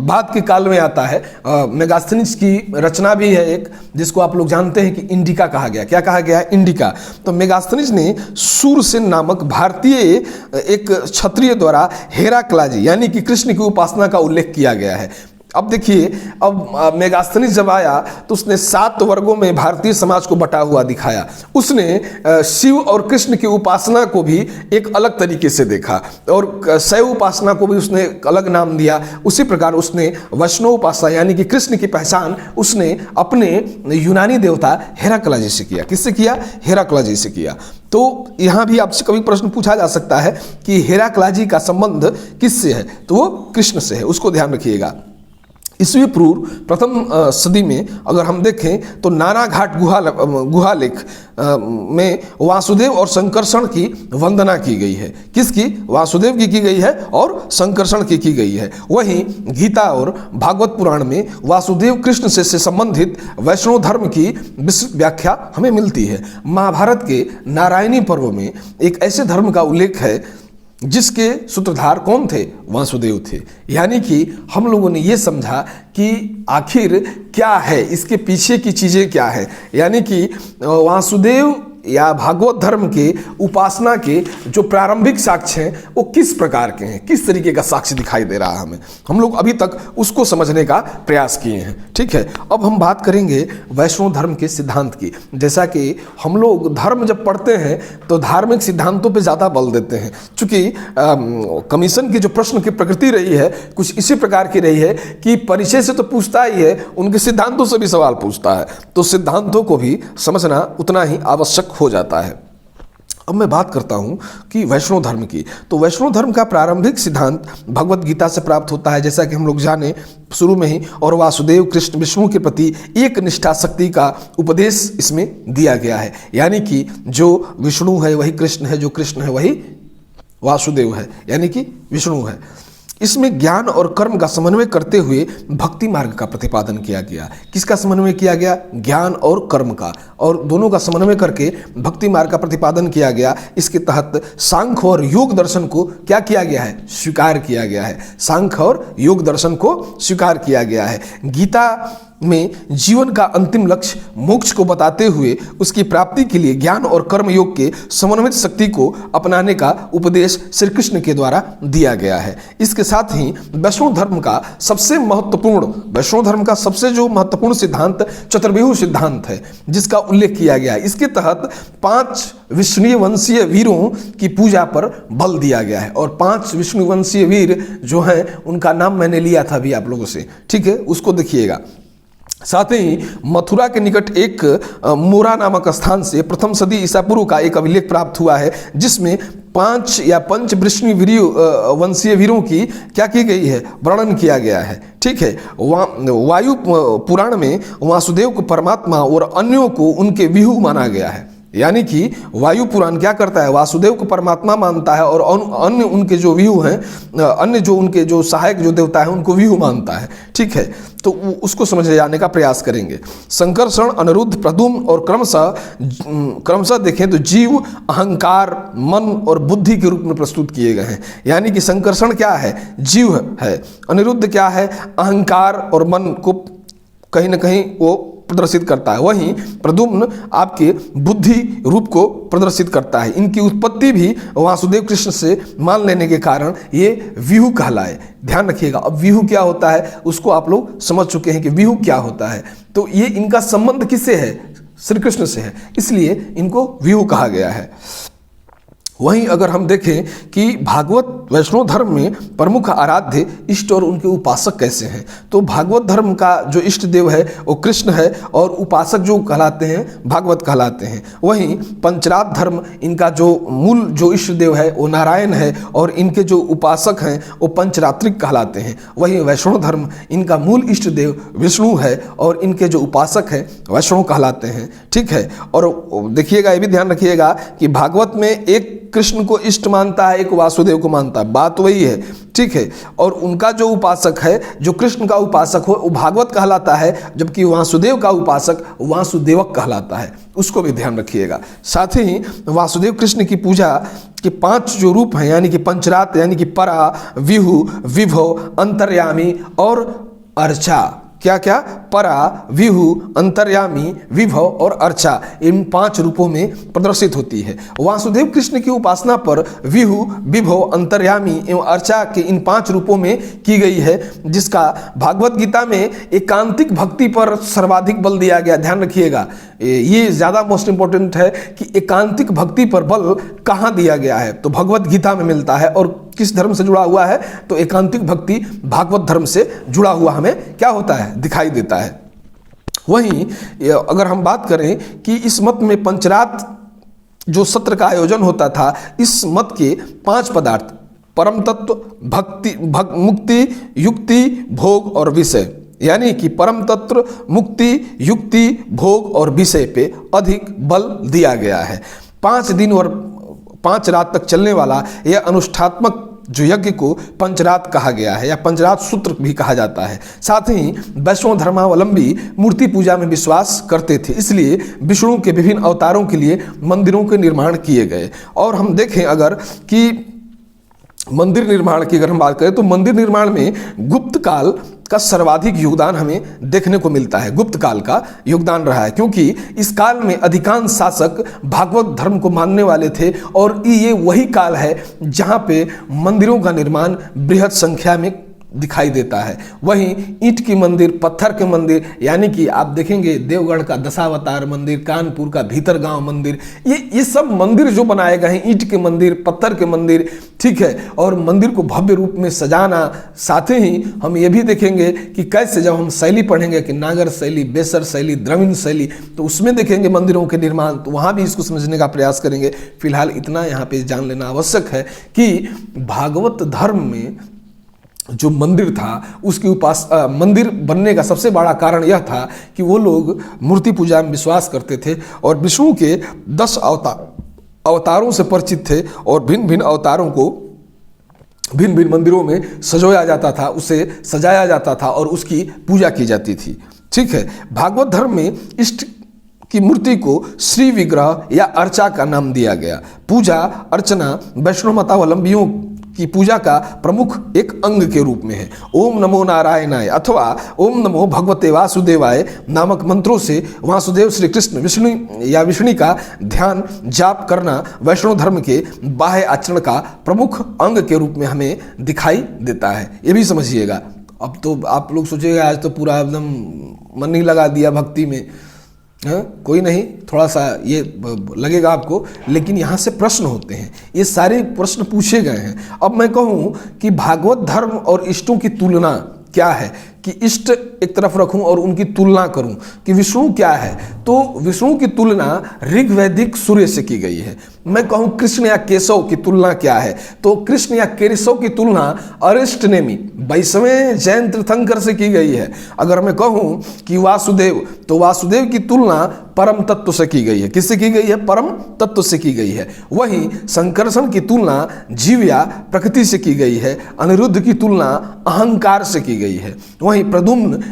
Speaker 1: बाद के काल में आता है, मेगास्थनीज की रचना भी है एक, जिसको आप लोग जानते हैं कि इंडिका कहा गया। क्या कहा गया? इंडिका। तो मेगास्थनीज ने सूरसेन नामक भारतीय एक क्षत्रिय द्वारा हेराक्लाजी यानी कि कृष्ण की उपासना का उल्लेख किया गया है। अब देखिए, अब मेगास्थनीज जब आया तो उसने 7 वर्गों में भारतीय समाज को बटा हुआ दिखाया। उसने शिव और कृष्ण की उपासना को भी एक अलग तरीके से देखा और शैव उपासना को भी उसने अलग नाम दिया। उसी प्रकार उसने वैष्णव उपासना यानी कि कृष्ण की पहचान उसने अपने यूनानी देवता हेराक्लाजी से किया। किससे किया? हेराक्लाजी से किया। तो यहाँ भी आपसे कभी प्रश्न पूछा जा सकता है कि हेराक्लाजी का संबंध किससे है, तो वो कृष्ण से है, उसको ध्यान रखिएगा। ईस्वी पूर्व प्रथम सदी में अगर हम देखें तो नानाघाट गुहालेख में वासुदेव और संकर्षण की वंदना की गई है। किसकी? वासुदेव की गई है और संकर्षण की गई है। वहीं गीता और भागवत पुराण में वासुदेव कृष्ण से संबंधित वैष्णव धर्म की विस्तृत व्याख्या हमें मिलती है। महाभारत के नारायणी पर्व में एक ऐसे धर्म का उल्लेख है जिसके सूत्रधार कौन थे? वासुदेव थे। यानी कि हम लोगों ने ये समझा कि आखिर क्या है, इसके पीछे की चीज़ें क्या है, यानी कि वासुदेव या भागवत धर्म के उपासना के जो प्रारंभिक साक्ष्य हैं वो किस प्रकार के हैं, किस तरीके का साक्ष्य दिखाई दे रहा है हमें, हम लोग अभी तक उसको समझने का प्रयास किए हैं। ठीक है, अब हम बात करेंगे वैष्णव धर्म के सिद्धांत की। जैसा कि हम लोग धर्म जब पढ़ते हैं तो धार्मिक सिद्धांतों पे ज़्यादा बल देते हैं, चूँकि कमीशन की जो प्रश्न की प्रकृति रही है कुछ इसी प्रकार की रही है कि परिचय से तो पूछता ही है, उनके सिद्धांतों से भी सवाल पूछता है, तो सिद्धांतों को भी समझना उतना ही आवश्यक हो जाता है। अब मैं बात करता हूं कि वैष्णव धर्म की, तो वैष्णव धर्म का प्रारंभिक सिद्धांत भगवत गीता से प्राप्त होता है, जैसा कि हम लोग जाने शुरू में ही, और वासुदेव कृष्ण विष्णु के प्रति एक निष्ठा शक्ति का उपदेश इसमें दिया गया है। यानी कि जो विष्णु है वही कृष्ण है, जो कृष्ण है वही वासुदेव है, यानी कि विष्णु है। इसमें ज्ञान और कर्म का समन्वय करते हुए भक्ति मार्ग का प्रतिपादन किया गया। किसका समन्वय किया गया? ज्ञान और कर्म का, और दोनों का समन्वय करके भक्ति मार्ग का प्रतिपादन किया गया। इसके तहत सांख्य और योग दर्शन को क्या किया गया है? स्वीकार किया गया है। सांख्य और योग दर्शन को स्वीकार किया गया है। गीता में जीवन का अंतिम लक्ष्य मोक्ष को बताते हुए उसकी प्राप्ति के लिए ज्ञान और कर्म योग के समन्वित शक्ति को अपनाने का उपदेश श्री कृष्ण के द्वारा दिया गया है। इसके साथ ही वैष्णव धर्म का सबसे महत्वपूर्ण सिद्धांत चतुर्व्यूह सिद्धांत है, जिसका उल्लेख किया गया है। इसके तहत 5 विष्णु वंशीय वीरों की पूजा पर बल दिया गया है, और 5 विष्णु वंशीय वीर जो हैं उनका नाम मैंने लिया था अभी आप लोगों से, ठीक है, उसको देखिएगा। साथ ही मथुरा के निकट एक मोरा नामक स्थान से प्रथम सदी ईसा पूर्व का एक अभिलेख प्राप्त हुआ है, जिसमें 5 या पंच विष्णु वंशीय वीरों की क्या की गई है? वर्णन किया गया है। ठीक है, वायु पुराण में वासुदेव को परमात्मा और अन्यों को उनके विहू माना गया है। यानी कि वायु पुराण क्या करता है? वासुदेव को परमात्मा मानता है और अन्य उनके जो विहू हैं, अन्य जो उनके जो सहायक जो देवता है उनको विहू मानता है। ठीक है, तो उसको समझे जाने का प्रयास करेंगे। संकर्षण, अनिरुद्ध, प्रद्युम्न और क्रमशः देखें तो जीव, अहंकार, मन और बुद्धि के रूप में प्रस्तुत किए गए हैं। यानी कि संकर्षण क्या है? जीव है। अनिरुद्ध क्या है? अहंकार और मन को कहीं ना कहीं वो प्रदर्शित करता है। वहीं प्रद्युम्न आपके बुद्धि रूप को प्रदर्शित करता है। इनकी उत्पत्ति भी वासुदेव कृष्ण से मान लेने के कारण ये विहू कहलाए। ध्यान रखिएगा, अब विहू क्या होता है उसको आप लोग समझ चुके हैं कि विहू क्या होता है। तो ये इनका संबंध किससे है? श्री कृष्ण से है, इसलिए इनको विहू कहा गया है। वहीं अगर हम देखें कि भागवत वैष्णव धर्म में प्रमुख आराध्य इष्ट और उनके उपासक कैसे हैं, तो भागवत धर्म का जो इष्ट देव है वो कृष्ण है और उपासक जो कहलाते हैं भागवत कहलाते हैं। वहीं पंचरात धर्म इनका जो मूल जो इष्ट देव है वो नारायण है और इनके जो उपासक हैं वो पंचरात्रिक कहलाते हैं। वहीं वैष्णव धर्म इनका मूल इष्ट देव विष्णु है और इनके जो उपासक हैं वैष्णव कहलाते हैं। ठीक है, और देखिएगा ये भी ध्यान रखिएगा कि भागवत में एक कृष्ण को इष्ट मानता है, एक वासुदेव को मानता है, बात वही है। ठीक है, और उनका जो उपासक है, जो कृष्ण का उपासक हो वो भागवत कहलाता है, जबकि वासुदेव का उपासक वासुदेवक कहलाता है, उसको भी ध्यान रखिएगा। साथ ही वासुदेव कृष्ण की पूजा के 5 जो रूप हैं यानी कि पंचरात यानी कि परा, विहु, विभव, अंतर्यामी और अर्चा, क्या क्या, परा, विहु, अंतर्यामी, विभव और अर्चा, इन 5 रूपों में प्रदर्शित होती है। वासुदेव कृष्ण की उपासना पर विहु, विभव, अंतर्यामी एवं अर्चा के इन 5 रूपों में की गई है, जिसका भागवत गीता में एकांतिक भक्ति पर सर्वाधिक बल दिया गया। ध्यान रखिएगा, ये ज़्यादा मोस्ट इंपॉर्टेंट है कि एकांतिक भक्ति पर बल कहाँ दिया गया है, तो भगवत गीता में मिलता है। और किस धर्म से जुड़ा हुआ है, तो एकांतिक भक्ति भागवत धर्म से जुड़ा हुआ हमें क्या होता है, दिखाई देता है। वहीं अगर हम बात करें कि इस मत में पंचरात जो सत्र का आयोजन होता था, इस मत के 5 पदार्थ परम तत्व, भक्ति, मुक्ति, युक्ति, भोग और विषय, यानी कि परम तत्व, मुक्ति, युक्ति, भोग और विषय पे अधिक बल दिया गया है। 5 दिन और 5 रात तक चलने वाला यह अनुष्ठात्मक जो यज्ञ को पंचरात कहा गया है या पंचरात सूत्र भी कहा जाता है। साथ ही वैष्णव धर्मावलंबी मूर्ति पूजा में विश्वास करते थे, इसलिए विष्णु के विभिन्न अवतारों के लिए मंदिरों के निर्माण किए गए। और हम देखें अगर कि मंदिर निर्माण की अगर हम बात करें तो मंदिर निर्माण में गुप्त काल का सर्वाधिक योगदान हमें देखने को मिलता है। गुप्त काल का योगदान रहा है क्योंकि इस काल में अधिकांश शासक भागवत धर्म को मानने वाले थे और ये वही काल है जहाँ पे मंदिरों का निर्माण बृहद संख्या में दिखाई देता है। वहीं ईंट की मंदिर, पत्थर के मंदिर, यानी कि आप देखेंगे देवगढ़ का दशावतार मंदिर, कानपुर का भीतर गांव मंदिर, ये सब मंदिर जो बनाए गए हैं, ईंट के मंदिर, पत्थर के मंदिर, ठीक है, और मंदिर को भव्य रूप में सजाना। साथ ही हम ये भी देखेंगे कि कैसे जब हम शैली पढ़ेंगे कि नागर शैली, बेसर शैली, द्रविड़ शैली, तो उसमें देखेंगे मंदिरों के निर्माण, तो वहाँ भी इसको समझने का प्रयास करेंगे। फिलहाल इतना यहाँ पे जान लेना आवश्यक है कि भागवत धर्म में जो मंदिर था उसकी मंदिर बनने का सबसे बड़ा कारण यह था कि वो लोग मूर्ति पूजा में विश्वास करते थे और विष्णु के 10 अवतारों से परिचित थे और भिन्न भिन्न अवतारों को भिन्न भिन्न मंदिरों में सजाया जाता था, उसे सजाया जाता था और उसकी पूजा की जाती थी। ठीक है, भागवत धर्म में इष्ट की मूर्ति को श्री विग्रह या अर्चा का नाम दिया गया। पूजा अर्चना वैष्णव मतावलंबियों की पूजा का प्रमुख एक अंग के रूप में है। ओम नमो नारायणाय अथवा ओम नमो भगवते वासुदेवाय नामक मंत्रों से वासुदेव श्री कृष्ण विष्णु या विष्णु का ध्यान जाप करना वैष्णव धर्म के बाह्य आचरण का प्रमुख अंग के रूप में हमें दिखाई देता है। ये भी समझिएगा। अब तो आप लोग सोचिएगा आज तो पूरा एकदम मन ही लगा दिया भक्ति में, कोई नहीं, थोड़ा सा ये लगेगा आपको, लेकिन यहाँ से प्रश्न होते हैं, ये सारे प्रश्न पूछे गए हैं। अब मैं कहूँ कि भागवत धर्म और इष्टों की तुलना क्या है, कि इष्ट एक तरफ रखूं और उनकी तुलना करूं कि विष्णु क्या है, तो विष्णु की तुलना ऋग्वैदिक सूर्य से की गई है। मैं कहूं कृष्ण या केशव की तुलना क्या है, तो कृष्ण या केशव की तुलना अरिष्ट नेमी वैष्णव जैन तीर्थंकर से की गई है। अगर मैं कहूं कि वासुदेव, तो वासुदेव की तुलना परम तत्व से की गई है। किससे की गई है? परम तत्व से की गई है। वहीं संकर्षण की तुलना जीव या प्रकृति से की गई है। अनिरुद्ध की तुलना अहंकार से की गई है। वहीं प्रद्युम्न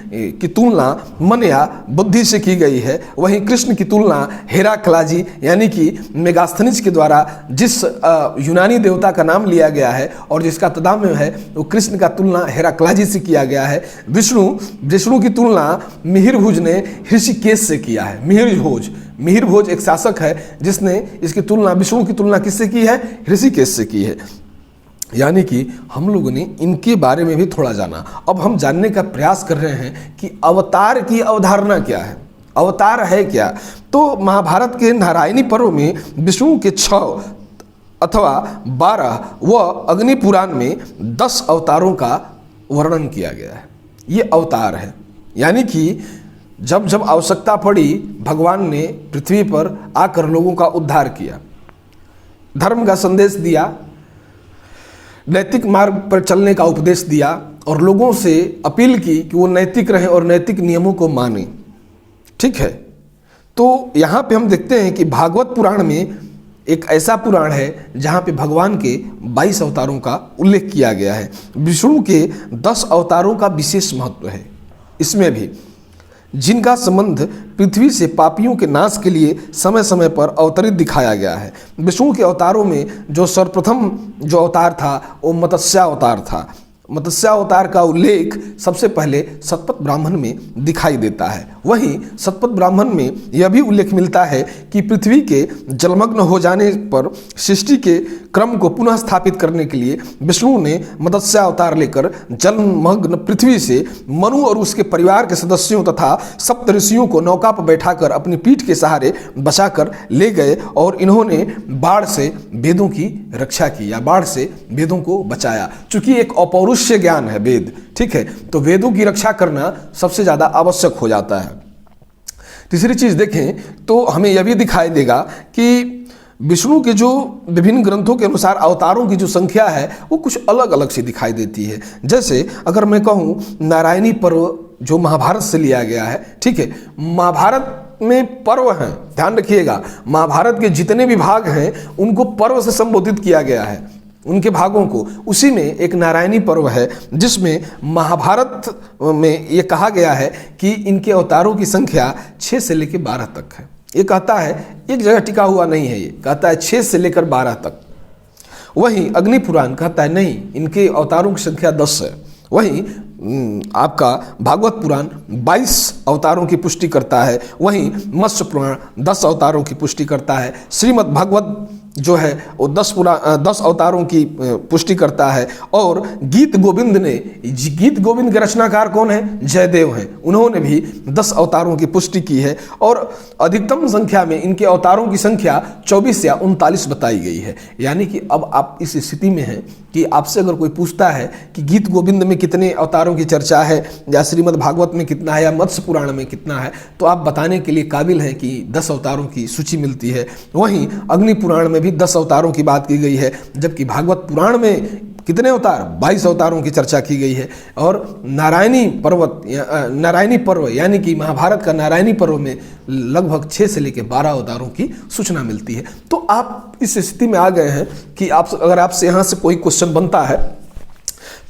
Speaker 1: की तुलना मन या बुद्धि से की गई है। वहीं कृष्ण की तुलना हेराक्लाजी यानी कि मेगास्थनीज के द्वारा जिस यूनानी देवता का नाम लिया गया है और जिसका तदाम्य है, वो कृष्ण का तुलना हेराक्लाजी से किया गया है। विष्णु की तुलना मिहिरभोज ने ऋषिकेश से किया है। मिहिरभोज एक शासक है जिसने इसकी तुलना, विष्णु की तुलना किससे की है? ऋषिकेश से की है। यानी कि हम लोगों ने इनके बारे में भी थोड़ा जाना। अब हम जानने का प्रयास कर रहे हैं कि अवतार की अवधारणा क्या है, अवतार है क्या। तो महाभारत के नारायणी पर्व में विष्णु के 6 अथवा 12 व अग्नि पुराण में 10 अवतारों का वर्णन किया गया है। ये अवतार है, यानी कि जब जब आवश्यकता पड़ी भगवान ने पृथ्वी पर आकर लोगों का उद्धार किया, धर्म का संदेश दिया, नैतिक मार्ग पर चलने का उपदेश दिया और लोगों से अपील की कि वो नैतिक रहें और नैतिक नियमों को मानें। ठीक है, तो यहाँ पे हम देखते हैं कि भागवत पुराण में एक ऐसा पुराण है जहाँ पे भगवान के 22 अवतारों का उल्लेख किया गया है। विष्णु के 10 अवतारों का विशेष महत्व है इसमें भी, जिनका संबंध पृथ्वी से पापियों के नाश के लिए समय समय पर अवतरित दिखाया गया है। विष्णु के अवतारों में जो सर्वप्रथम जो अवतार था वो मत्स्यावतार था। मत्स्यावतार का उल्लेख सबसे पहले शतपथ ब्राह्मण में दिखाई देता है। वहीं शतपथ ब्राह्मण में यह भी उल्लेख मिलता है कि पृथ्वी के जलमग्न हो जाने पर सृष्टि के क्रम को पुनः स्थापित करने के लिए विष्णु ने मत्स्यावतार लेकर जलमग्न पृथ्वी से मनु और उसके परिवार के सदस्यों तथा सप्त ऋषियों को नौका पर बैठाकर अपनी पीठ के सहारे बचाकर ले गए और इन्होंने बाढ़ से वेदों की रक्षा की या बाढ़ से वेदों को बचाया। चूंकि एक अपौरुष्य ज्ञान है वेद, ठीक है, तो वेदों की रक्षा करना सबसे ज़्यादा आवश्यक हो जाता है। तीसरी चीज़ देखें तो हमें यह भी दिखाई देगा कि विष्णु के जो विभिन्न ग्रंथों के अनुसार अवतारों की जो संख्या है वो कुछ अलग अलग सी दिखाई देती है। जैसे अगर मैं कहूँ नारायणी पर्व जो महाभारत से लिया गया है, ठीक है, महाभारत में पर्व हैं, ध्यान रखिएगा, महाभारत के जितने भी भाग हैं उनको पर्व से संबोधित किया गया है, उनके भागों को। उसी में एक नारायणी पर्व है जिसमें महाभारत में ये कहा गया है कि इनके अवतारों की संख्या 6 से लेकर 12 तक है। ये कहता है, एक जगह टिका हुआ नहीं है, ये कहता है 6 से लेकर 12 तक। वहीं अग्नि पुराण कहता है नहीं, इनके अवतारों की संख्या 10 है। वहीं आपका भागवत पुराण 22 अवतारों की पुष्टि करता है। वहीं मत्स्य पुराण 10 अवतारों की पुष्टि करता है। श्रीमद् भागवत जो है वो 10 अवतारों की पुष्टि करता है। और गीत गोविंद ने, गीत गोविंद के रचनाकार कौन है? जयदेव हैं, उन्होंने भी 10 अवतारों की पुष्टि की है। और अधिकतम संख्या में इनके अवतारों की संख्या 24 या 39 बताई गई है। यानी कि अब आप इस स्थिति में हैं कि आपसे अगर कोई पूछता है कि गीत गोविंद में कितने अवतारों की चर्चा है या श्रीमद् भागवत में कितना है या मत्स्य पुराण में कितना है, तो आप बताने के लिए काबिल हैं कि 10 अवतारों की सूची मिलती है। वहीं अग्नि पुराण में भी 10 अवतारों की बात की गई है, जबकि भागवत पुराण में कितने अवतार? 22 अवतारों की चर्चा की गई है। और नारायणी पर्व यानी कि महाभारत का नारायणी पर्व में लगभग 6 से लेकर 12 अवतारों की सूचना मिलती है। तो आप इस स्थिति में आ गए हैं कि अगर आपसे यहाँ से कोई क्वेश्चन बनता है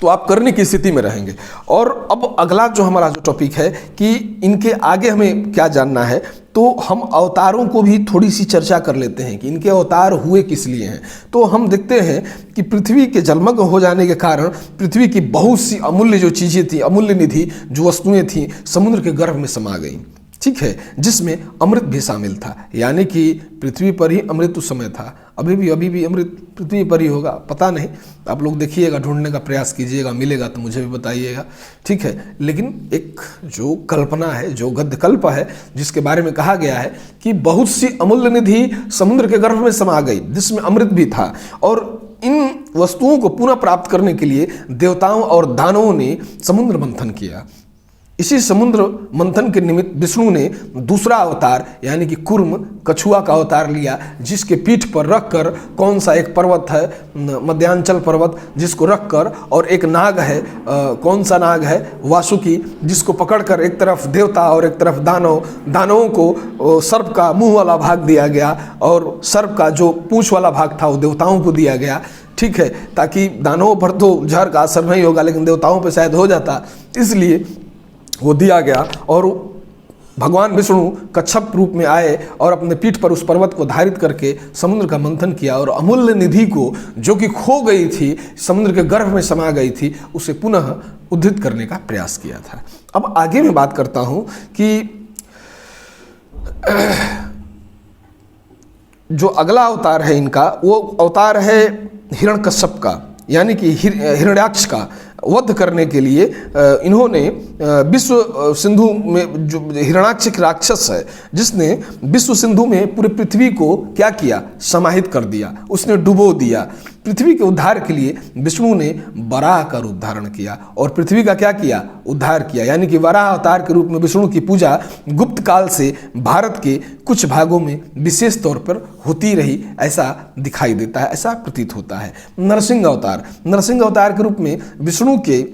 Speaker 1: तो आप करने की स्थिति में रहेंगे। और अब अगला जो हमारा जो टॉपिक है कि इनके आगे हमें क्या जानना है, तो हम अवतारों को भी थोड़ी सी चर्चा कर लेते हैं कि इनके अवतार हुए किस लिए हैं। तो हम देखते हैं कि पृथ्वी के जलमग्न हो जाने के कारण पृथ्वी की बहुत सी अमूल्य जो चीज़ें थी, अमूल्य निधि जो वस्तुएं थीं, समुद्र के गर्भ में समा गईं, ठीक है, जिसमें अमृत भी शामिल था। यानी कि पृथ्वी पर ही अमृत उस समय था, अभी भी अमृत पृथ्वी पर ही होगा, पता नहीं, आप लोग देखिएगा, ढूंढने का प्रयास कीजिएगा, मिलेगा तो मुझे भी बताइएगा, ठीक है। लेकिन एक जो कल्पना है, जो गद्यकल्प है, जिसके बारे में कहा गया है कि बहुत सी अमूल्य निधि समुद्र के गर्भ में समा गई जिसमें अमृत भी था। और इन वस्तुओं को पुनः प्राप्त करने के लिए देवताओं और दानवों ने समुद्र मंथन किया। इसी समुद्र मंथन के निमित्त विष्णु ने दूसरा अवतार यानी कि कूर्म, कछुआ का अवतार लिया, जिसके पीठ पर रखकर कौन सा एक पर्वत है, मध्यांचल पर्वत, जिसको रखकर, और एक नाग है, कौन सा नाग है? वासुकी, जिसको पकड़कर एक तरफ देवता और एक तरफ दानवों को सर्प का मुंह वाला भाग दिया गया और सर्प का जो पूंछ वाला भाग था वो देवताओं को दिया गया, ठीक है, ताकि दानवों पर तो जहर का असर नहीं होगा लेकिन देवताओं पर शायद हो जाता, इसलिए वो दिया गया। और भगवान विष्णु कच्छप रूप में आए और अपने पीठ पर उस पर्वत को धारित करके समुद्र का मंथन किया और अमूल्य निधि को, जो कि खो गई थी, समुद्र के गर्भ में समा गई थी, उसे पुनः उद्धित करने का प्रयास किया था। अब आगे मैं बात करता हूं कि जो अगला अवतार है इनका, वो अवतार है हिरण्यकश्यप का, यानी कि हिरण्याक्ष का। वध करने के लिए इन्होंने विश्व सिंधु में जो हिरण्याक्ष राक्षस है, जिसने विश्व सिंधु में पूरे पृथ्वी को क्या किया, समाहित कर दिया, उसने डुबो दिया। पृथ्वी के उद्धार के लिए विष्णु ने वराह का रूप धारण किया और पृथ्वी का क्या किया, उद्धार किया। यानी कि वराह अवतार के रूप में विष्णु की पूजा गुप्त काल से भारत के कुछ भागों में विशेष तौर पर होती रही, ऐसा दिखाई देता है, ऐसा प्रतीत होता है। नरसिंह अवतार, नरसिंह अवतार के रूप में विष्णु के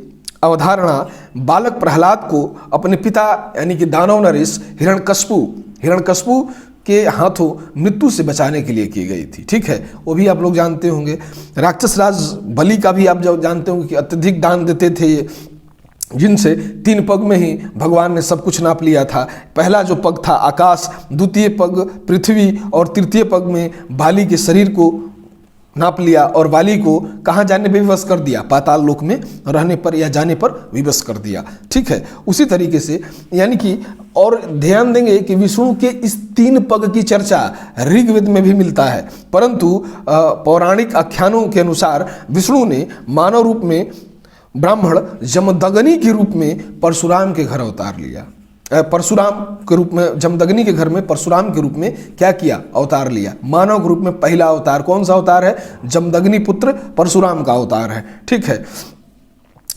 Speaker 1: अवधारणा बालक प्रहलाद को अपने पिता यानी कि दानव नरेश हिरण्यकश्यपु के हाथों मृत्यु से बचाने के लिए की गई थी। ठीक है, वो भी आप लोग जानते होंगे। राक्षस राज बलि का भी आप जो जानते होंगे कि अत्यधिक दान देते थे ये, जिनसे 3 पग में ही भगवान ने सब कुछ नाप लिया था। पहला जो पग था आकाश, द्वितीय पग पृथ्वी और तृतीय पग में बाली के शरीर को नाप लिया और बाली को कहाँ जाने पर विवश कर दिया, पाताल लोक में रहने पर या जाने पर विवश कर दिया। ठीक है, उसी तरीके से यानी कि और ध्यान देंगे कि विष्णु के इस 3 पग की चर्चा ऋग्वेद में भी मिलता है, परंतु पौराणिक आख्यानों के अनुसार विष्णु ने मानव रूप में ब्राह्मण जमदग्नि के रूप में परशुराम के घर अवतार लिया। परशुराम के रूप में जमदग्नि के घर में परशुराम के रूप में क्या किया, अवतार लिया। मानव के रूप में पहला अवतार कौन सा अवतार है, जमदग्नि पुत्र परशुराम का अवतार है। ठीक है,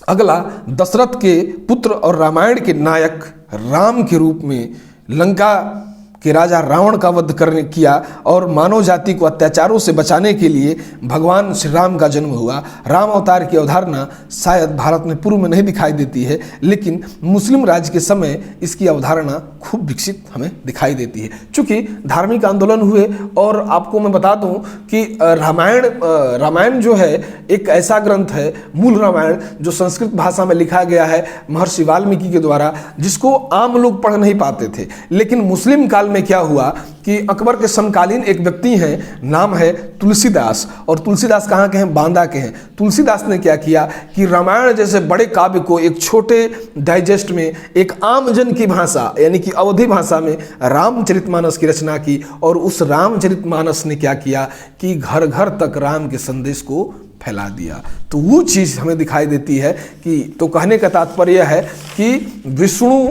Speaker 1: अगला दशरथ के पुत्र और रामायण के नायक राम के रूप में लंका के राजा रावण का वध करने किया और मानव जाति को अत्याचारों से बचाने के लिए भगवान श्री राम का जन्म हुआ। राम अवतार की अवधारणा शायद भारत में पूर्व में नहीं दिखाई देती है, लेकिन मुस्लिम राज के समय इसकी अवधारणा खूब विकसित हमें दिखाई देती है। चूँकि धार्मिक आंदोलन हुए और आपको मैं बता दूं कि रामायण जो है एक ऐसा ग्रंथ है, मूल रामायण, जो संस्कृत भाषा में लिखा गया है महर्षि वाल्मीकि के द्वारा, जिसको आम लोग पढ़ नहीं पाते थे। लेकिन मुस्लिम काल में क्या हुआ कि अकबर के समकालीन एक व्यक्ति हैं, नाम है तुलसीदास, और तुलसीदास कहाँ के हैं, बांदा के हैं। तुलसीदास ने क्या किया कि रामायण जैसे बड़े काव्य को एक छोटे डाइजेस्ट में एक आम जन की भाषा यानी कि अवधी भाषा में रामचरितमानस की रचना की, और उस रामचरितमानस ने क्या किया कि घर घर तक राम के संदेश को फैला दिया। तो वो चीज़ हमें दिखाई देती है कि, तो कहने का तात्पर्य है कि विष्णु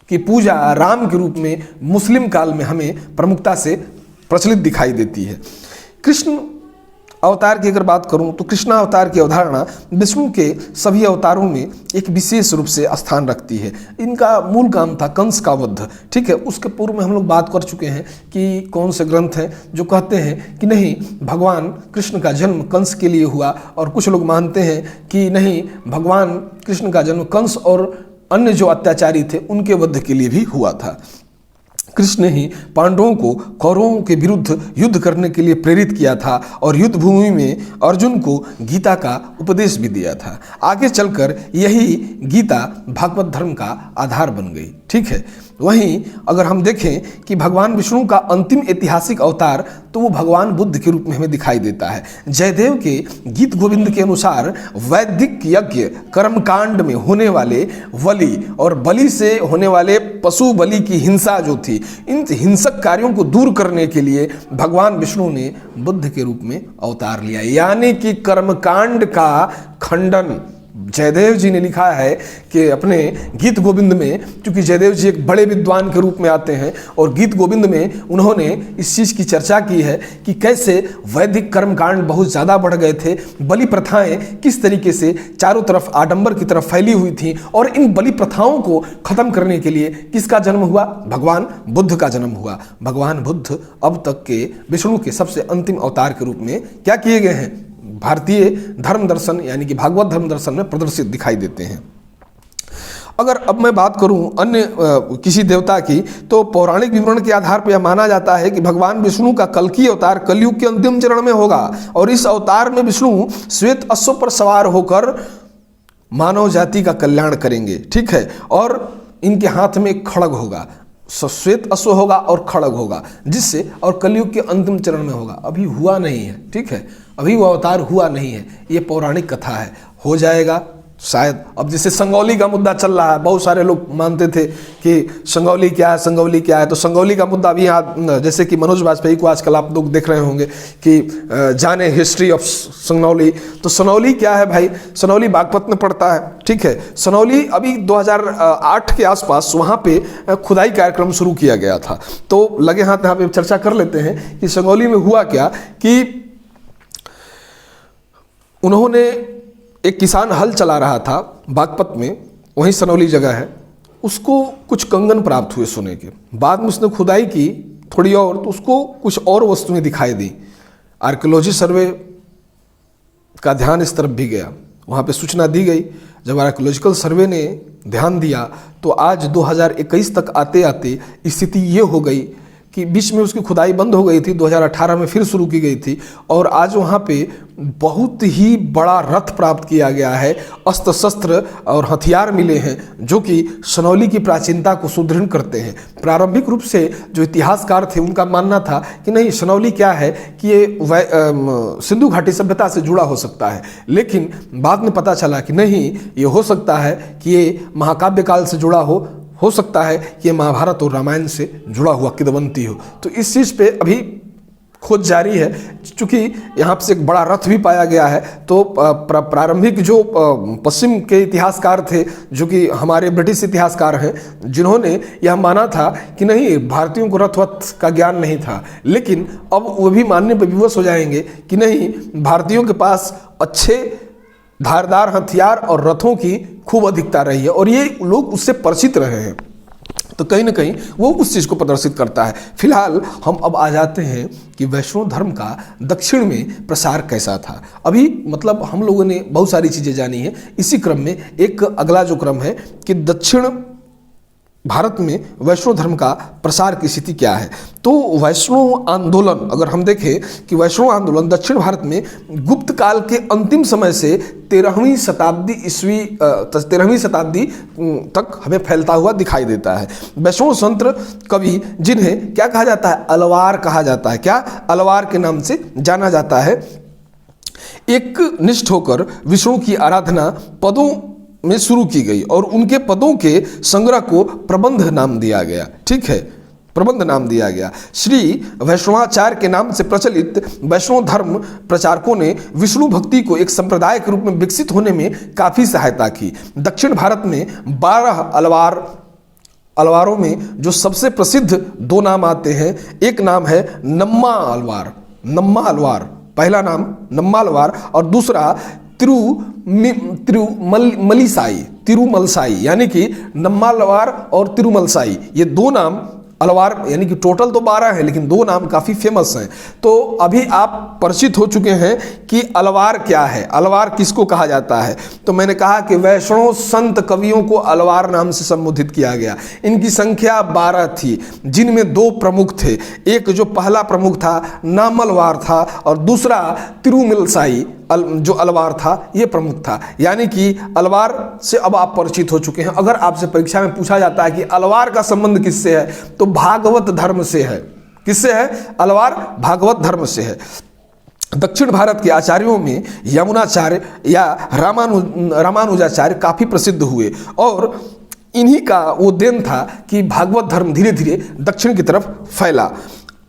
Speaker 1: की पूजा राम के रूप में मुस्लिम काल में हमें प्रमुखता से प्रचलित दिखाई देती है। कृष्ण अवतार की अगर बात करूं तो कृष्ण अवतार की अवधारणा विष्णु के सभी अवतारों में एक विशेष रूप से स्थान रखती है। इनका मूल काम था कंस का वध। ठीक है, उसके पूर्व में हम लोग बात कर चुके हैं कि कौन से ग्रंथ हैं जो कहते हैं कि नहीं, भगवान कृष्ण का जन्म कंस के लिए हुआ, और कुछ लोग मानते हैं कि नहीं, भगवान कृष्ण का जन्म कंस और अन्य जो अत्याचारी थे उनके वध के लिए भी हुआ था। कृष्ण ने ही पांडवों को कौरवों के विरुद्ध युद्ध करने के लिए प्रेरित किया था और युद्ध भूमि में अर्जुन को गीता का उपदेश भी दिया था। आगे चलकर यही गीता भागवत धर्म का आधार बन गई। ठीक है, वहीं अगर हम देखें कि भगवान विष्णु का अंतिम ऐतिहासिक अवतार तो वो भगवान बुद्ध के रूप में हमें दिखाई देता है। जयदेव के गीत गोविंद के अनुसार वैदिक यज्ञ कर्मकांड में होने वाले बलि और बलि से होने वाले पशु बलि की हिंसा जो थी, इन हिंसक कार्यों को दूर करने के लिए भगवान विष्णु ने बुद्ध के रूप में अवतार लिया, यानी कि कर्मकांड का खंडन। जयदेव जी ने लिखा है कि अपने गीत गोविंद में, क्योंकि जयदेव जी एक बड़े विद्वान के रूप में आते हैं, और गीत गोविंद में उन्होंने इस चीज़ की चर्चा की है कि कैसे वैदिक कर्मकांड बहुत ज़्यादा बढ़ गए थे, बलि प्रथाएं किस तरीके से चारों तरफ आडंबर की तरफ फैली हुई थी, और इन बलि प्रथाओं को खत्म करने के लिए किसका जन्म हुआ, भगवान बुद्ध का जन्म हुआ। भगवान बुद्ध अब तक के विष्णु के सबसे अंतिम अवतार के रूप में क्या किए गए हैं, भारतीय धर्म दर्शन यानी कि भागवत धर्म दर्शन में प्रदर्शित दिखाई देते हैं। अगर अब मैं बात करूं अन्य किसी देवता की, तो पौराणिक विवरण के आधार पर यह माना जाता है कि भगवान विष्णु का कल्कि अवतार कलयुग के अंतिम चरण में होगा, और इस अवतार में विष्णु श्वेत अश्व पर सवार होकर मानव जाति का कल्याण करेंगे। ठीक है, और इनके हाथ में एक खड्ग होगा, श्वेत अश्व होगा और खड्ग होगा, जिससे और कलयुग के अंतिम चरण में होगा। अभी हुआ नहीं है, ठीक है, अभी वो अवतार हुआ नहीं है, ये पौराणिक कथा है, हो जाएगा शायद अब जैसे संगौली का मुद्दा चल रहा है, बहुत सारे लोग मानते थे कि संगौली क्या है, संगौली क्या है। तो संगौली का मुद्दा भी यहाँ, जैसे कि मनोज बाजपेयी को आजकल आप लोग देख रहे होंगे कि जाने हिस्ट्री ऑफ सनौली। तो सनौली क्या है भाई? सनौली बागपत में पड़ता है, ठीक है। सनौली अभी 2008 के आसपास वहाँ पे खुदाई कार्यक्रम शुरू किया गया था। तो लगे हाथ यहाँ पे चर्चा कर लेते हैं कि सनौली में हुआ क्या कि उन्होंने, एक किसान हल चला रहा था बागपत में, वहीं सनौली जगह है, उसको कुछ कंगन प्राप्त हुए सोने के। बाद में उसने खुदाई की थोड़ी और, तो उसको कुछ और वस्तुएं दिखाई दी। आर्कियोलॉजी सर्वे का ध्यान इस तरफ भी गया, वहाँ पे सूचना दी गई। जब आर्कियोलॉजिकल सर्वे ने ध्यान दिया तो आज 2021 तक आते आते स्थिति ये हो गई कि बीच में उसकी खुदाई बंद हो गई थी, 2018 में फिर शुरू की गई थी, और आज वहाँ पे बहुत ही बड़ा रथ प्राप्त किया गया है, अस्त्र शस्त्र और हथियार मिले हैं जो कि सनौली की प्राचीनता को सुदृढ़ करते हैं। प्रारंभिक रूप से जो इतिहासकार थे उनका मानना था कि नहीं, सनौली क्या है कि ये सिंधु घाटी सभ्यता से जुड़ा हो सकता है, लेकिन बाद में पता चला कि नहीं, ये हो सकता है कि ये महाकाव्य काल से जुड़ा हो सकता है कि ये महाभारत और रामायण से जुड़ा हुआ किंवदंती हो। तो इस चीज़ पे अभी खोज जारी है। चूँकि यहाँ से एक बड़ा रथ भी पाया गया है, तो प्रारंभिक जो पश्चिम के इतिहासकार थे, जो कि हमारे ब्रिटिश इतिहासकार हैं, जिन्होंने यह माना था कि नहीं, भारतीयों को रथवत का ज्ञान नहीं था, लेकिन अब वो भी मानने पर विवश हो जाएंगे कि नहीं, भारतीयों के पास अच्छे धारदार हथियार और रथों की खूब अधिकता रही है और ये लोग उससे परिचित रहे हैं। तो कहीं ना कहीं वो उस चीज़ को प्रदर्शित करता है। फिलहाल हम अब आ जाते हैं कि वैष्णव धर्म का दक्षिण में प्रसार कैसा था। अभी मतलब हम लोगों ने बहुत सारी चीज़ें जानी है, इसी क्रम में एक अगला जो क्रम है कि दक्षिण भारत में वैष्णव धर्म का प्रसार की स्थिति क्या है। तो वैष्णव आंदोलन, अगर हम देखें कि वैष्णव आंदोलन दक्षिण भारत में गुप्त काल के अंतिम समय से 13वीं शताब्दी तक हमें फैलता हुआ दिखाई देता है। वैष्णव संत कवि, जिन्हें क्या कहा जाता है, अलवार कहा जाता है, क्या अलवार के नाम से जाना जाता है, एक निष्ठ होकर विष्णु की आराधना पदों में शुरू की गई और उनके पदों के संग्रह को प्रबंध नाम दिया गया। ठीक है, प्रबंध नाम दिया गया। श्री वैष्णवाचार्य के नाम से प्रचलित वैष्णव धर्म प्रचारकों ने विष्णु भक्ति को एक संप्रदाय के रूप में विकसित होने में काफ़ी सहायता की। दक्षिण भारत में 12 अलवारों में जो सबसे प्रसिद्ध 2 नाम आते हैं, एक नाम है नम्मा अलवार, पहला नाम नम्मा अलवार और दूसरा तिरुमलसाई, यानी कि नम्मालवार और तिरुमलसाई, ये 2 नाम अलवार, यानी कि टोटल तो 12 है, लेकिन 2 नाम काफ़ी फेमस हैं। तो अभी आप परिचित हो चुके हैं कि अलवार क्या है, अलवार किसको कहा जाता है। तो मैंने कहा कि वैष्णव संत कवियों को अलवार नाम से संबोधित किया गया। इनकी संख्या 12 थी, जिनमें 2 प्रमुख थे। एक जो पहला प्रमुख था नामलवार था और दूसरा तिरुमलसाई जो अलवार था ये प्रमुख था। यानी कि अलवार से अब आप परिचित हो चुके हैं। अगर आपसे परीक्षा में पूछा जाता है कि अलवार का संबंध किससे है, तो भागवत धर्म से है। किससे है? अलवार भागवत धर्म से है। दक्षिण भारत के आचार्यों में यमुनाचार्य या रामानुजाचार्य काफ़ी प्रसिद्ध हुए और इन्हीं का वो देन था कि भागवत धर्म धीरे धीरे दक्षिण की तरफ फैला।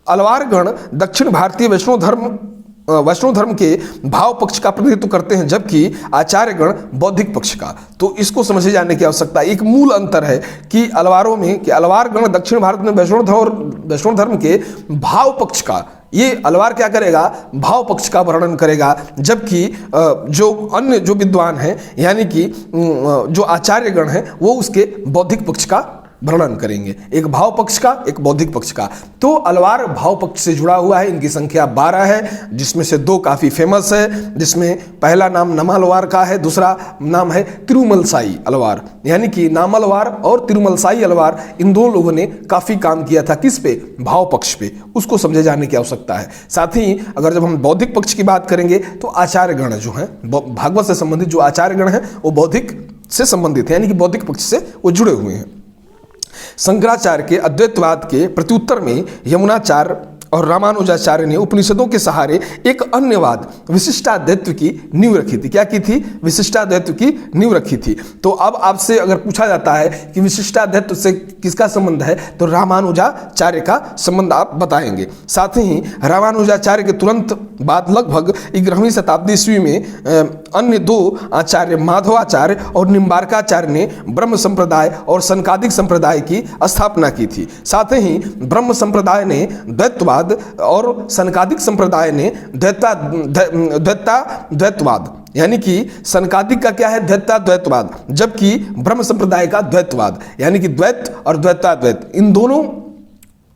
Speaker 1: अलवारगण दक्षिण भारतीय वैष्णव धर्म के भाव पक्ष का प्रतिनिधित्व करते हैं, जबकि आचार्यगण बौद्धिक पक्ष का। तो इसको समझे जाने की आवश्यकता है। एक मूल अंतर है कि अलवारगण दक्षिण भारत में वैष्णव धर्म के भाव पक्ष का, ये अलवार क्या करेगा, भाव पक्ष का वर्णन करेगा, जबकि जो अन्य जो विद्वान हैं यानी कि जो आचार्यगण हैं वो उसके बौद्धिक पक्ष का वर्णन करेंगे। एक भाव पक्ष का, एक बौद्धिक पक्ष का। तो अलवार भाव पक्ष से जुड़ा हुआ है। इनकी संख्या 12 है, जिसमें से 2 काफ़ी फेमस है, जिसमें पहला नाम नमालवार का है, दूसरा नाम है तिरुमलसाई अलवार। यानी कि नामलवार और तिरुमलसाई अलवार, इन 2 लोगों ने काफ़ी काम किया था। किस पे? भाव पक्ष पे। उसको समझे जाने की आवश्यकता है। साथ ही अगर जब हम बौद्धिक पक्ष की बात करेंगे तो आचार्यगण जो हैं, भागवत से संबंधित जो आचार्यगण हैं वो बौद्धिक से संबंधित है, यानी कि बौद्धिक पक्ष से वो जुड़े हुए हैं। शंकराचार्य के अद्वैतवाद के प्रत्युत्तर में यमुनाचार्य और रामानुजाचार्य ने उपनिषदों के सहारे एक अन्यवाद विशिष्टाद्वैत की नींव रखी थी। क्या की थी? विशिष्टाद्वैत की नींव रखी थी। तो अब आपसे अगर पूछा जाता है कि विशिष्टाद्वैत से किसका संबंध है, तो रामानुजाचार्य का संबंध आप बताएंगे। साथ ही रामानुजाचार्य के तुरंत बाद लगभग 11वीं शताब्दी ईस्वी में अन्य दो आचार्य माधवाचार्य और निम्बार्काचार्य ने ब्रह्म संप्रदाय और सनकादिक संप्रदाय की स्थापना की थी। साथ ही ब्रह्म संप्रदाय ने द्वैतवाद और सनकादिक संप्रदाय ने द्वैतवाद, यानी कि सनकादिक का क्या है? द्वैतवाद, जबकि ब्रह्म संप्रदाय का द्वैतवाद, यानी कि द्वैत और द्वैताद्वैत, इन दोनों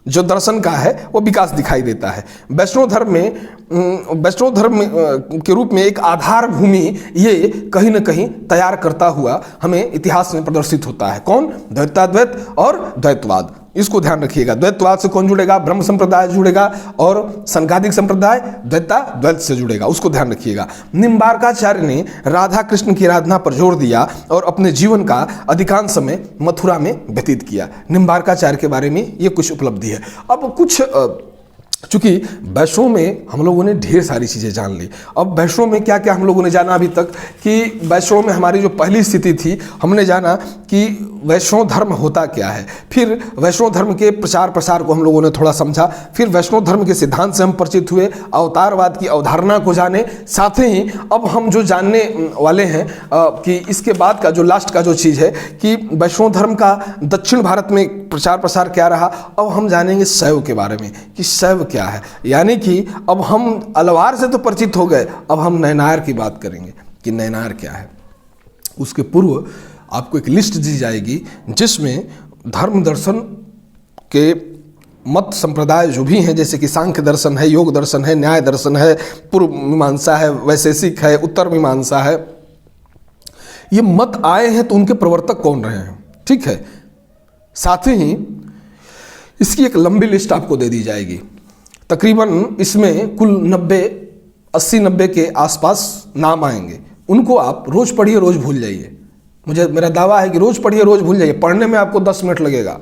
Speaker 1: जो दर्शन का है वो विकास दिखाई देता है। वैष्णव धर्म के रूप में एक आधार भूमि ये कहीं न कहीं तैयार करता हुआ हमें इतिहास में प्रदर्शित होता है। कौन? द्वैताद्वैत और द्वैतवाद। इसको ध्यान रखिएगा। द्वैतवाद से कौन जुड़ेगा? ब्रह्म संप्रदाय जुड़ेगा, और सनकादिक संप्रदाय द्वैत से जुड़ेगा, उसको ध्यान रखिएगा। निम्बार्काचार्य ने राधा कृष्ण की आराधना पर जोर दिया और अपने जीवन का अधिकांश समय मथुरा में व्यतीत किया। निम्बार्काचार्य के बारे में ये कुछ उपलब्धि है। अब कुछ चूंकि वैष्णव में हम लोगों ने ढेर सारी चीज़ें जान ली। अब वैष्णव में क्या क्या हम लोगों ने जाना अभी तक, कि वैष्णव में हमारी जो पहली स्थिति थी, हमने जाना कि वैष्णव धर्म होता क्या है। फिर वैष्णव धर्म के प्रचार प्रसार को हम लोगों ने थोड़ा समझा। फिर वैष्णव धर्म के सिद्धांत से हम परिचित हुए, अवतारवाद की अवधारणा को जाने। साथ ही अब हम जो जानने वाले हैं कि इसके बाद का जो लास्ट का जो चीज़ है कि वैष्णव धर्म का दक्षिण भारत में प्रचार प्रसार क्या रहा। अब हम जानेंगे शैव के बारे में कि शैव क्या है। यानी कि अब हम अलवार से तो परिचित हो गए, अब हम नैनार की बात करेंगे कि नैनार क्या है। उसके पूर्व आपको एक लिस्ट दी जाएगी जिसमें धर्म दर्शन के मत संप्रदाय जो भी हैं, जैसे कि सांख्य दर्शन है, योग दर्शन है, न्याय दर्शन है, पूर्व मीमांसा है, वैशेषिक है, उत्तर मीमांसा है, ये मत आए हैं तो उनके प्रवर्तक कौन रहे हैं। ठीक है। साथ ही इसकी एक लंबी लिस्ट आपको दे दी जाएगी। तकरीबन इसमें कुल 80-90 के आसपास नाम आएंगे। उनको आप रोज पढ़िए, रोज भूल जाइए। मेरा दावा है कि रोज पढ़िए, रोज भूल जाइए। पढ़ने में आपको 10 मिनट लगेगा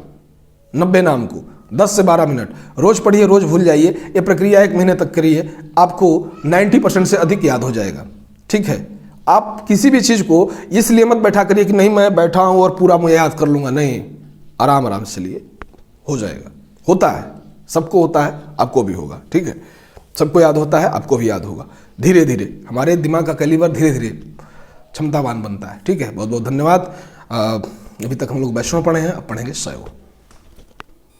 Speaker 1: 90 नाम को, 10 से 12 मिनट। रोज पढ़िए, रोज भूल जाइए। ये प्रक्रिया 1 महीने तक करिए, आपको 90% से अधिक याद हो जाएगा। ठीक है। आप किसी भी चीज़ को इसलिए मत बैठा करिए कि नहीं मैं बैठा हूँ और पूरा मैं याद कर लूँगा। नहीं, आराम आराम से चलिए, हो जाएगा। होता है, सबको होता है, आपको भी होगा। ठीक है। सबको याद होता है, आपको भी याद होगा। धीरे धीरे हमारे दिमाग का कैलिबर धीरे धीरे क्षमतावान बनता है। ठीक है। बहुत बहुत धन्यवाद। अभी तक हम लोग वैष्णव पढ़े हैं, अब पढ़ेंगे शैव।